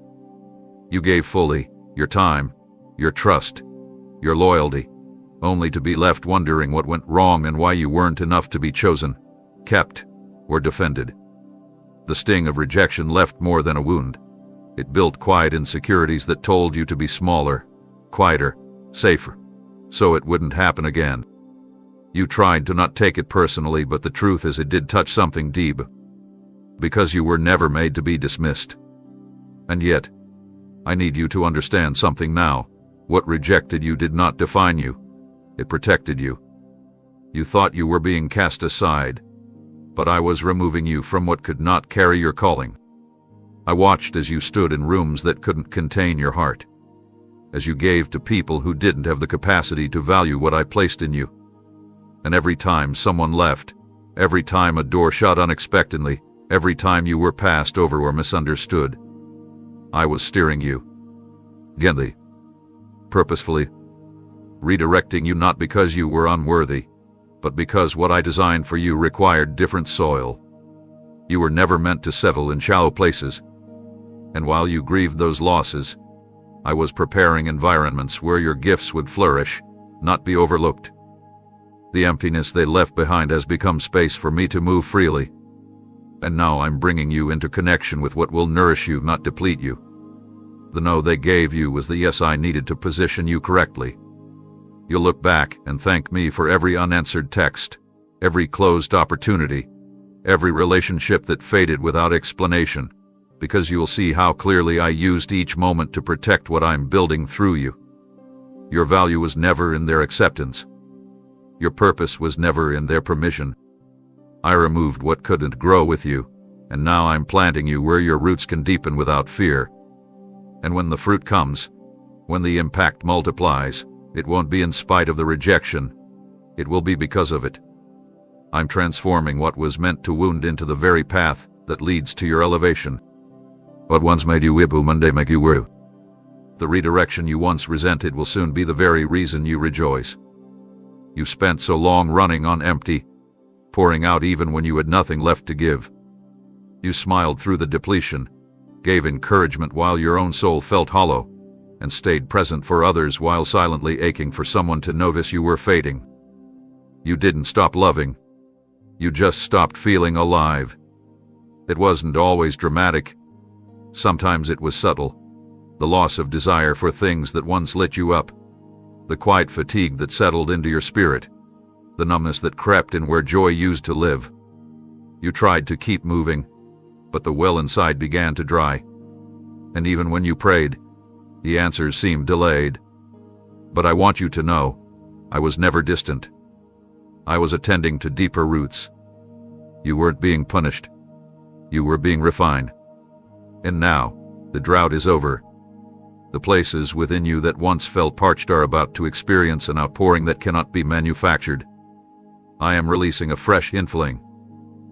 You gave fully, your time, your trust, your loyalty, only to be left wondering what went wrong and why you weren't enough to be chosen, kept, or defended. The sting of rejection left more than a wound. It built quiet insecurities that told you to be smaller, quieter, safer, so it wouldn't happen again. You tried to not take it personally, but the truth is it did touch something deep. Because you were never made to be dismissed. And yet, I need you to understand something now. What rejected you did not define you. It protected you. You thought you were being cast aside, but I was removing you from what could not carry your calling. I watched as you stood in rooms that couldn't contain your heart, as you gave to people who didn't have the capacity to value what I placed in you. And every time someone left, every time a door shut unexpectedly, every time you were passed over or misunderstood, I was steering you, gently, purposefully, redirecting you not because you were unworthy, but because what I designed for you required different soil. You were never meant to settle in shallow places, and while you grieved those losses, I was preparing environments where your gifts would flourish, not be overlooked. The emptiness they left behind has become space for me to move freely, and now I'm bringing you into connection with what will nourish you, not deplete you. The no they gave you was the yes I needed to position you correctly. You'll look back and thank me for every unanswered text, every closed opportunity, every relationship that faded without explanation, because you'll see how clearly I used each moment to protect what I'm building through you. Your value was never in their acceptance. Your purpose was never in their permission. I removed what couldn't grow with you, and now I'm planting you where your roots can deepen without fear. And when the fruit comes, when the impact multiplies, it won't be in spite of the rejection. It will be because of it. I'm transforming what was meant to wound into the very path that leads to your elevation. What once made you weep will one day make you woo. The redirection you once resented will soon be the very reason you rejoice. You spent so long running on empty, pouring out even when you had nothing left to give. You smiled through the depletion, gave encouragement while your own soul felt hollow, and stayed present for others while silently aching for someone to notice you were fading. You didn't stop loving. You just stopped feeling alive. It wasn't always dramatic. Sometimes it was subtle. The loss of desire for things that once lit you up. The quiet fatigue that settled into your spirit. The numbness that crept in where joy used to live. You tried to keep moving, but the well inside began to dry. And even when you prayed, the answers seemed delayed. But I want you to know, I was never distant. I was attending to deeper roots. You weren't being punished. You were being refined. And now, the drought is over. The places within you that once felt parched are about to experience an outpouring that cannot be manufactured. I am releasing a fresh infilling,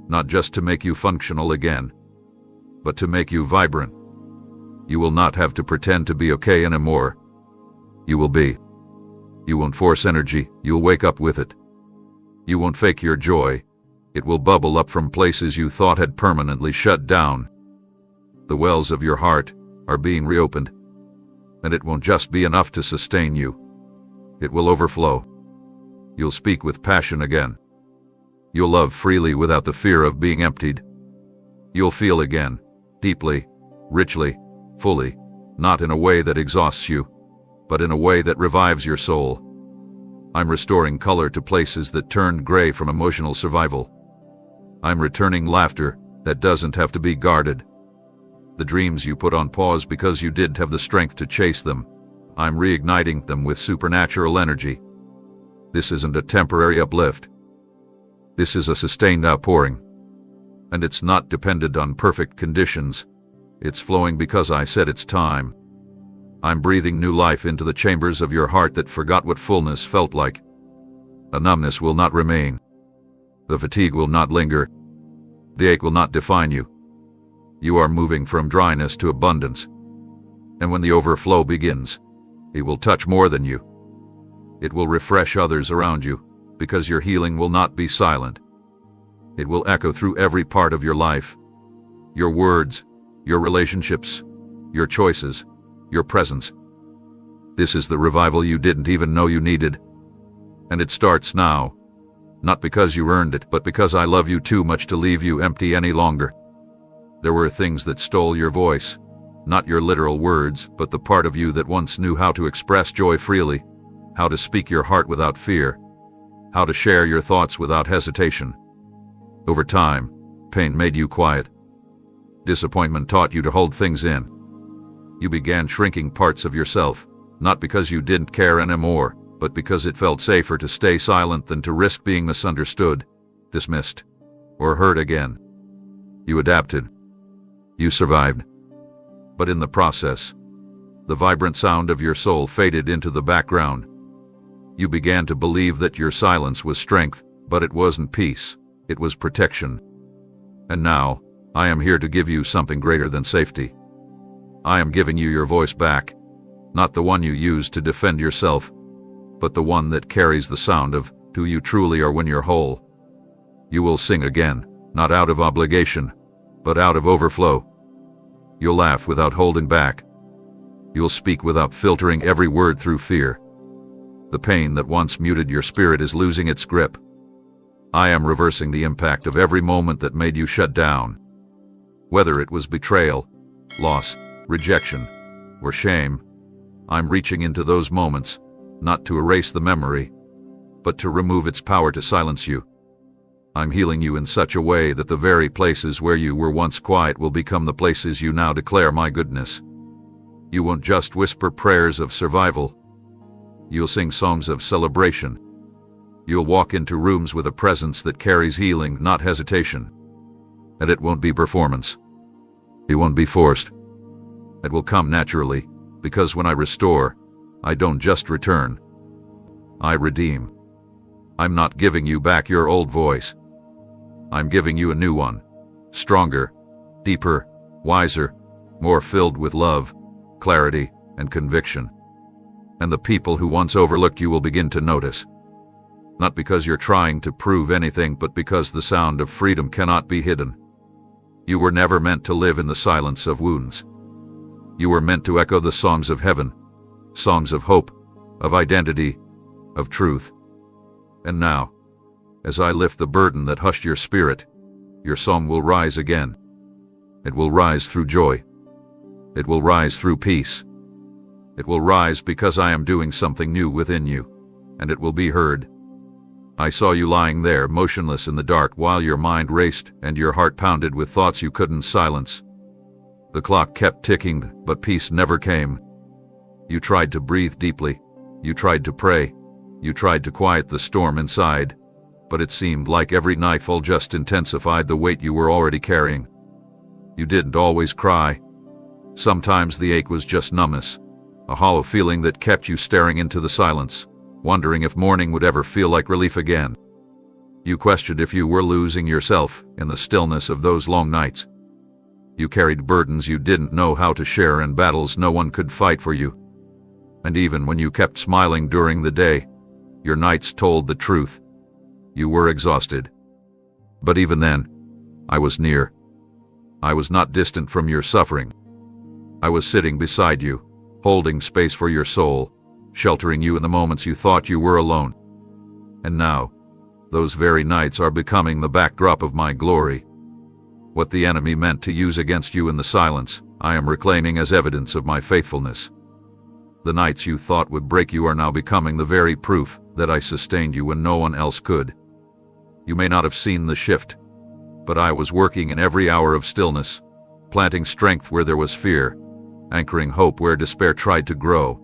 not just to make you functional again, but to make you vibrant. You will not have to pretend to be okay anymore. You will be. You won't force energy, you'll wake up with it. You won't fake your joy. It will bubble up from places you thought had permanently shut down. The wells of your heart are being reopened, and it won't just be enough to sustain you. It will overflow. You'll speak with passion again. You'll love freely without the fear of being emptied. You'll feel again, deeply, richly, fully, not in a way that exhausts you, but in a way that revives your soul. I'm restoring color to places that turned gray from emotional survival. I'm returning laughter that doesn't have to be guarded. The dreams you put on pause because you didn't have the strength to chase them, I'm reigniting them with supernatural energy. This isn't a temporary uplift. This is a sustained outpouring. And it's not dependent on perfect conditions. It's flowing because I said it's time. I'm breathing new life into the chambers of your heart that forgot what fullness felt like. A numbness will not remain. The fatigue will not linger. The ache will not define you. You are moving from dryness to abundance. And when the overflow begins, it will touch more than you. It will refresh others around you, because your healing will not be silent. It will echo through every part of your life. Your words, your relationships, your choices, your presence. This is the revival you didn't even know you needed. And it starts now. Not because you earned it, but because I love you too much to leave you empty any longer. There were things that stole your voice, not your literal words, but the part of you that once knew how to express joy freely, how to speak your heart without fear, how to share your thoughts without hesitation. Over time, pain made you quiet. Disappointment taught you to hold things in. You began shrinking parts of yourself, not because you didn't care anymore, but because it felt safer to stay silent than to risk being misunderstood, dismissed, or hurt again. You adapted. You survived. But in the process, the vibrant sound of your soul faded into the background. You began to believe that your silence was strength, but it wasn't peace, it was protection. And now, I am here to give you something greater than safety. I am giving you your voice back, not the one you used to defend yourself, but the one that carries the sound of who you truly are when you're whole. You will sing again, not out of obligation, but out of overflow. You'll laugh without holding back. You'll speak without filtering every word through fear. The pain that once muted your spirit is losing its grip. I am reversing the impact of every moment that made you shut down. Whether it was betrayal, loss, rejection, or shame, I'm reaching into those moments, not to erase the memory, but to remove its power to silence you. I'm healing you in such a way that the very places where you were once quiet will become the places you now declare my goodness. You won't just whisper prayers of survival. You'll sing songs of celebration. You'll walk into rooms with a presence that carries healing, not hesitation. And it won't be performance. It won't be forced. It will come naturally, because when I restore, I don't just return. I redeem. I'm not giving you back your old voice. I'm giving you a new one, stronger, deeper, wiser, more filled with love, clarity, and conviction. And the people who once overlooked you will begin to notice. Not because you're trying to prove anything, but because the sound of freedom cannot be hidden. You were never meant to live in the silence of wounds. You were meant to echo the songs of heaven, songs of hope, of identity, of truth. And now, as I lift the burden that hushed your spirit, your song will rise again. It will rise through joy. It will rise through peace. It will rise because I am doing something new within you, and it will be heard. I saw you lying there, motionless in the dark, while your mind raced and your heart pounded with thoughts you couldn't silence. The clock kept ticking, but peace never came. You tried to breathe deeply. You tried to pray. You tried to quiet the storm inside, but it seemed like every nightfall just intensified the weight you were already carrying. You didn't always cry. Sometimes the ache was just numbness, a hollow feeling that kept you staring into the silence, wondering if morning would ever feel like relief again. You questioned if you were losing yourself in the stillness of those long nights. You carried burdens you didn't know how to share and battles no one could fight for you. And even when you kept smiling during the day, your nights told the truth. You were exhausted. But even then, I was near. I was not distant from your suffering. I was sitting beside you, holding space for your soul, sheltering you in the moments you thought you were alone. And now, those very nights are becoming the backdrop of my glory. What the enemy meant to use against you in the silence, I am reclaiming as evidence of my faithfulness. The nights you thought would break you are now becoming the very proof that I sustained you when no one else could. You may not have seen the shift, but I was working in every hour of stillness, planting strength where there was fear, anchoring hope where despair tried to grow.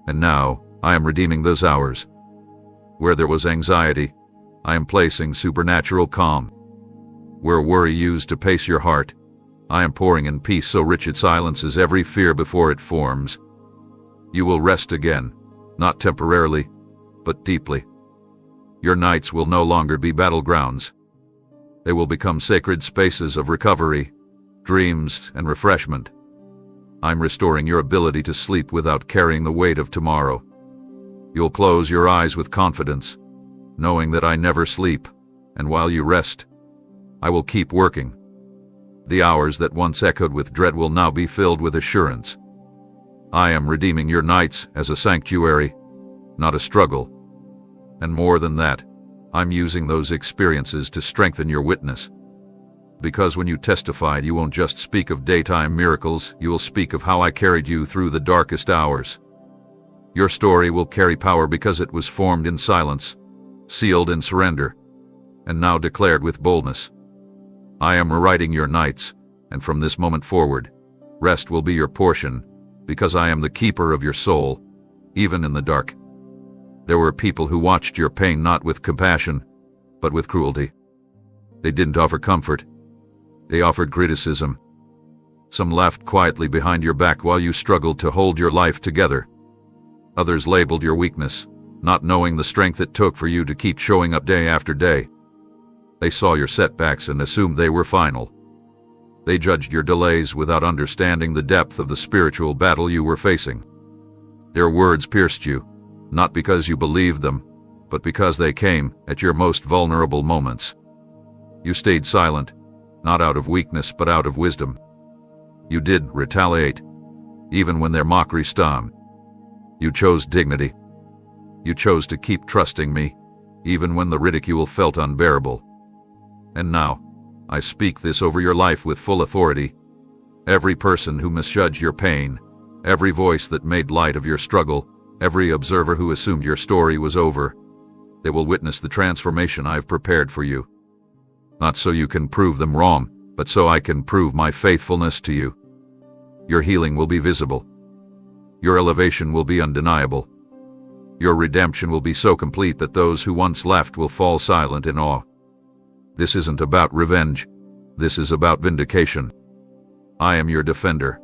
And now, I am redeeming those hours. Where there was anxiety, I am placing supernatural calm. Where worry used to pace your heart, I am pouring in peace so rich it silences every fear before it forms. You will rest again, not temporarily, but deeply. Your nights will no longer be battlegrounds. They will become sacred spaces of recovery, dreams, and refreshment. I'm restoring your ability to sleep without carrying the weight of tomorrow. You'll close your eyes with confidence, knowing that I never sleep, and while you rest, I will keep working. The hours that once echoed with dread will now be filled with assurance. I am redeeming your nights as a sanctuary, not a struggle. And more than that, I'm using those experiences to strengthen your witness. Because when you testified, you won't just speak of daytime miracles, you will speak of how I carried you through the darkest hours. Your story will carry power because it was formed in silence, sealed in surrender, and now declared with boldness. I am rewriting your nights, and from this moment forward, rest will be your portion, because I am the keeper of your soul, even in the dark. There were people who watched your pain not with compassion, but with cruelty. They didn't offer comfort. They offered criticism. Some laughed quietly behind your back while you struggled to hold your life together. Others labeled your weakness, not knowing the strength it took for you to keep showing up day after day. They saw your setbacks and assumed they were final. They judged your delays without understanding the depth of the spiritual battle you were facing. Their words pierced you, not because you believed them, but because they came at your most vulnerable moments. You stayed silent, not out of weakness but out of wisdom. You did retaliate, even when their mockery stung. You chose dignity. You chose to keep trusting me, even when the ridicule felt unbearable. And now, I speak this over your life with full authority. Every person who misjudged your pain, every voice that made light of your struggle, every observer who assumed your story was over, they will witness the transformation I've prepared for you. Not so you can prove them wrong, but so I can prove my faithfulness to you. Your healing will be visible. Your elevation will be undeniable. Your redemption will be so complete that those who once left will fall silent in awe. This isn't about revenge. This is about vindication. I am your defender,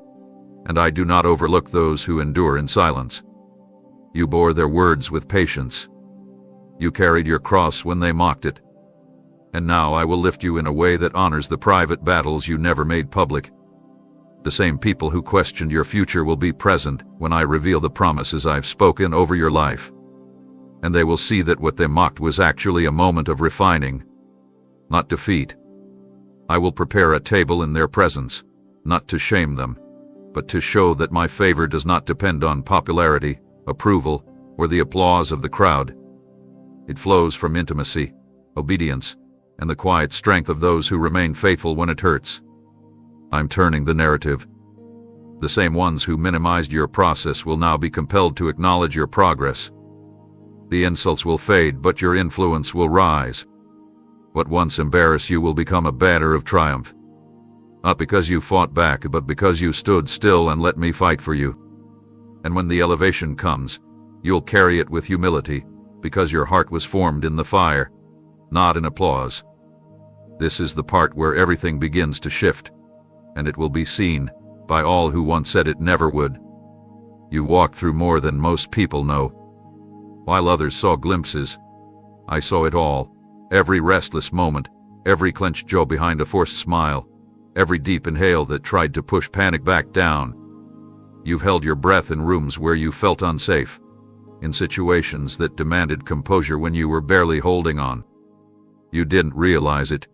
and I do not overlook those who endure in silence. You bore their words with patience. You carried your cross when they mocked it. And now I will lift you in a way that honors the private battles you never made public. The same people who questioned your future will be present when I reveal the promises I've spoken over your life. And they will see that what they mocked was actually a moment of refining, not defeat. I will prepare a table in their presence, not to shame them, but to show that my favor does not depend on popularity, approval, or the applause of the crowd. It flows from intimacy, obedience, and the quiet strength of those who remain faithful when it hurts. I'm turning the narrative. The same ones who minimized your process will now be compelled to acknowledge your progress. The insults will fade, but your influence will rise. What once embarrassed you will become a banner of triumph. Not because you fought back, but because you stood still and let me fight for you. And when the elevation comes, you'll carry it with humility, because your heart was formed in the fire, not in applause. This is the part where everything begins to shift, and it will be seen by all who once said it never would. You walked through more than most people know. While others saw glimpses, I saw it all, Every restless moment, every clenched jaw behind a forced smile, every deep inhale that tried to push panic back down. You've held your breath in rooms where you felt unsafe, in situations that demanded composure when you were barely holding on. You didn't realize it,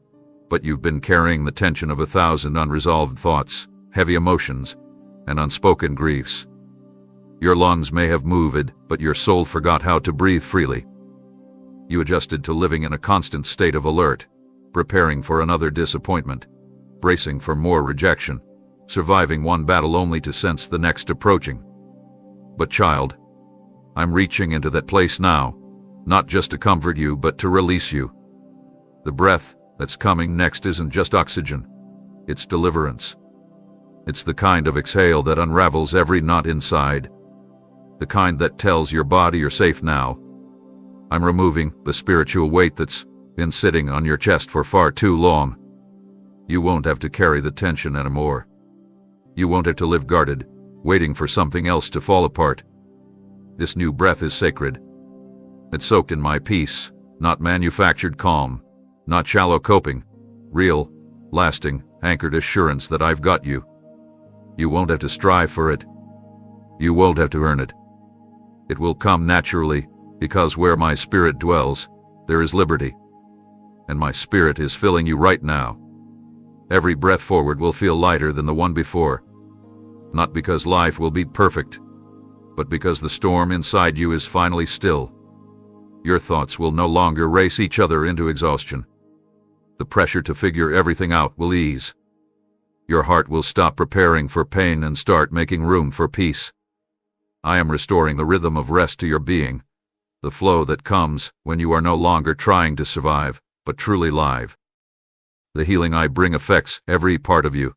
but you've been carrying the tension of 1,000 unresolved thoughts, heavy emotions, and unspoken griefs. Your lungs may have moved, but your soul forgot how to breathe freely. You adjusted to living in a constant state of alert, preparing for another disappointment, bracing for more rejection, surviving one battle only to sense the next approaching. But child, I'm reaching into that place now, not just to comfort you, but to release you. The breath that's coming next isn't just oxygen, it's deliverance. It's the kind of exhale that unravels every knot inside, the kind that tells your body you're safe now. I'm removing the spiritual weight that's been sitting on your chest for far too long. You won't have to carry the tension anymore. You won't have to live guarded, waiting for something else to fall apart. This new breath is sacred. It's soaked in my peace, not manufactured calm, not shallow coping, real, lasting, anchored assurance that I've got you. You won't have to strive for it. You won't have to earn it. It will come naturally, because where my spirit dwells, there is liberty. And my spirit is filling you right now. Every breath forward will feel lighter than the one before. Not because life will be perfect, but because the storm inside you is finally still. Your thoughts will no longer race each other into exhaustion. The pressure to figure everything out will ease. Your heart will stop preparing for pain and start making room for peace. I am restoring the rhythm of rest to your being, the flow that comes when you are no longer trying to survive, but truly live. The healing I bring affects every part of you,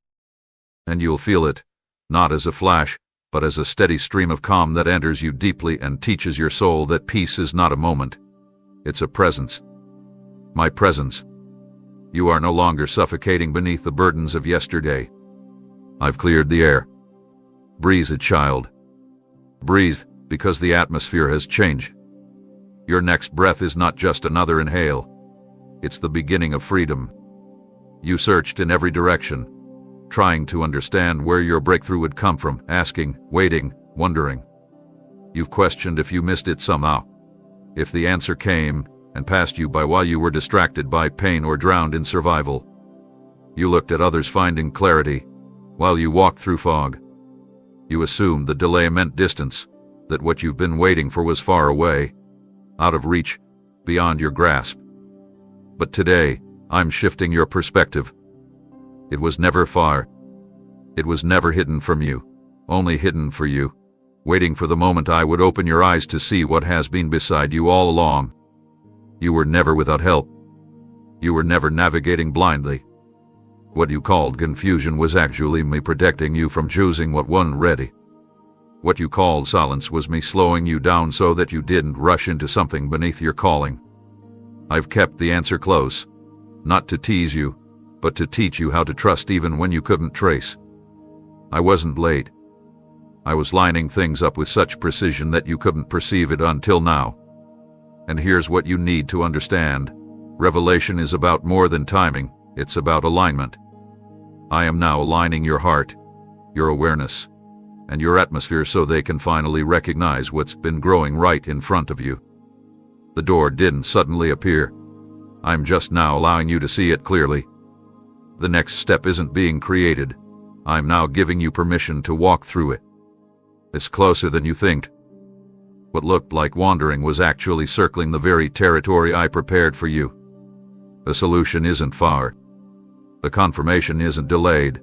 and you'll feel it, not as a flash, but as a steady stream of calm that enters you deeply and teaches your soul that peace is not a moment. It's a presence. My presence. You are no longer suffocating beneath the burdens of yesterday. I've cleared the air. Breathe it, child. Breathe, because the atmosphere has changed. Your next breath is not just another inhale. It's the beginning of freedom. You searched in every direction, trying to understand where your breakthrough would come from, asking, waiting, wondering. You've questioned if you missed it somehow, if the answer came and passed you by while you were distracted by pain or drowned in survival. You looked at others finding clarity, while you walked through fog. You assumed the delay meant distance, that what you've been waiting for was far away, out of reach, beyond your grasp. But today, I'm shifting your perspective. It was never far. It was never hidden from you, only hidden for you, waiting for the moment I would open your eyes to see what has been beside you all along. You were never without help. You were never navigating blindly. What you called confusion was actually me protecting you from choosing what wasn't ready. What you called silence was me slowing you down so that you didn't rush into something beneath your calling. I've kept the answer close, not to tease you, but to teach you how to trust even when you couldn't trace. I wasn't late. I was lining things up with such precision that you couldn't perceive it until now. And here's what you need to understand. Revelation is about more than timing, it's about alignment. I am now aligning your heart, your awareness, and your atmosphere so they can finally recognize what's been growing right in front of you. The door didn't suddenly appear. I'm just now allowing you to see it clearly. The next step isn't being created. I'm now giving you permission to walk through it. It's closer than you think. What looked like wandering was actually circling the very territory I prepared for you. The solution isn't far. The confirmation isn't delayed.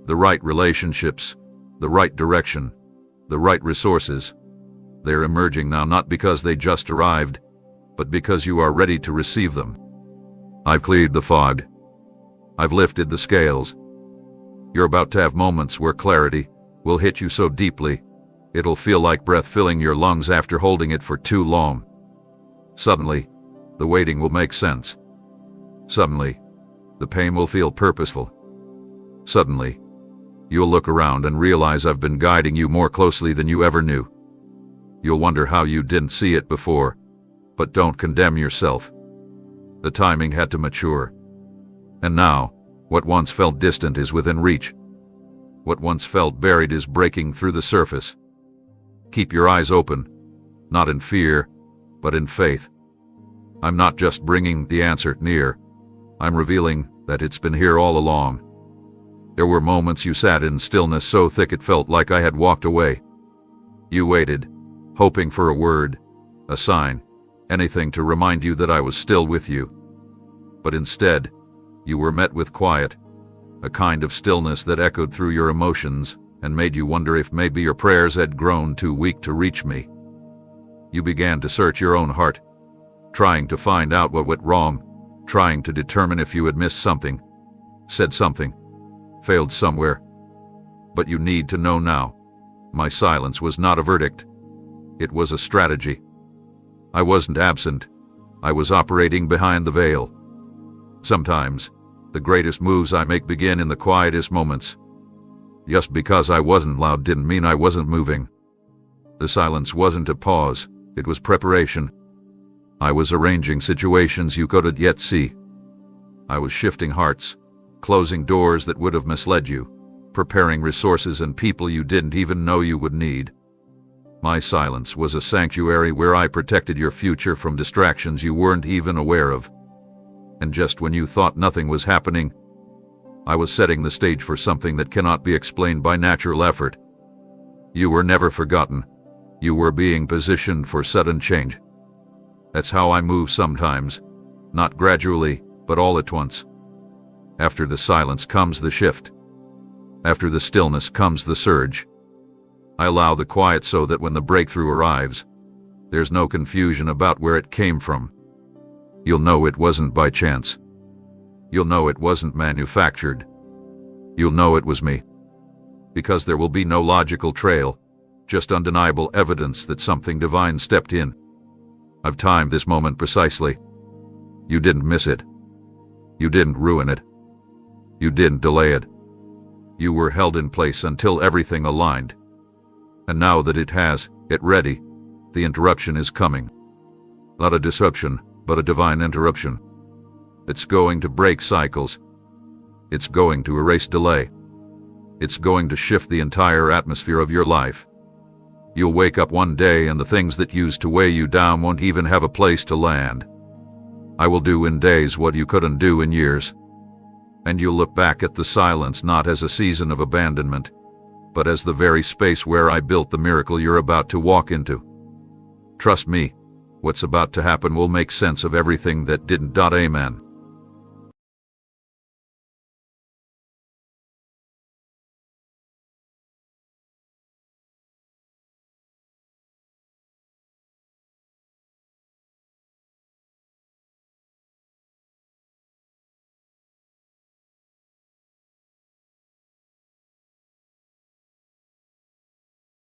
The right relationships, the right direction, the right resources, they're emerging now not because they just arrived, but because you are ready to receive them. I've cleared the fog. I've lifted the scales. You're about to have moments where clarity will hit you so deeply, it'll feel like breath filling your lungs after holding it for too long. Suddenly, the waiting will make sense. Suddenly, the pain will feel purposeful. Suddenly, you'll look around and realize I've been guiding you more closely than you ever knew. You'll wonder how you didn't see it before, but don't condemn yourself. The timing had to mature. And now, what once felt distant is within reach. What once felt buried is breaking through the surface. Keep your eyes open, not in fear, but in faith. I'm not just bringing the answer near. I'm revealing that it's been here all along. There were moments you sat in stillness so thick it felt like I had walked away. You waited, hoping for a word, a sign, anything to remind you that I was still with you. But instead, you were met with quiet, a kind of stillness that echoed through your emotions and made you wonder if maybe your prayers had grown too weak to reach me. You began to search your own heart, trying to find out what went wrong, trying to determine if you had missed something, said something, failed somewhere. But you need to know now, my silence was not a verdict. It was a strategy. I wasn't absent. I was operating behind the veil. Sometimes, the greatest moves I make begin in the quietest moments. Just because I wasn't loud didn't mean I wasn't moving. The silence wasn't a pause, it was preparation. I was arranging situations you couldn't yet see. I was shifting hearts, closing doors that would have misled you, preparing resources and people you didn't even know you would need. My silence was a sanctuary where I protected your future from distractions you weren't even aware of. And just when you thought nothing was happening, I was setting the stage for something that cannot be explained by natural effort. You were never forgotten. You were being positioned for sudden change. That's how I move sometimes, not gradually, but all at once. After the silence comes the shift. After the stillness comes the surge. I allow the quiet so that when the breakthrough arrives, there's no confusion about where it came from. You'll know it wasn't by chance. You'll know it wasn't manufactured. You'll know it was me. Because there will be no logical trail, just undeniable evidence that something divine stepped in. I've timed this moment precisely. You didn't miss it. You didn't ruin it. You didn't delay it. You were held in place until everything aligned. And now that it has, get ready. The interruption is coming. Not a disruption, but a divine interruption. It's going to break cycles. It's going to erase delay. It's going to shift the entire atmosphere of your life. You'll wake up one day and the things that used to weigh you down won't even have a place to land. I will do in days what you couldn't do in years. And you'll look back at the silence not as a season of abandonment, but as the very space where I built the miracle you're about to walk into. Trust me, what's about to happen will make sense of everything that didn't. Amen.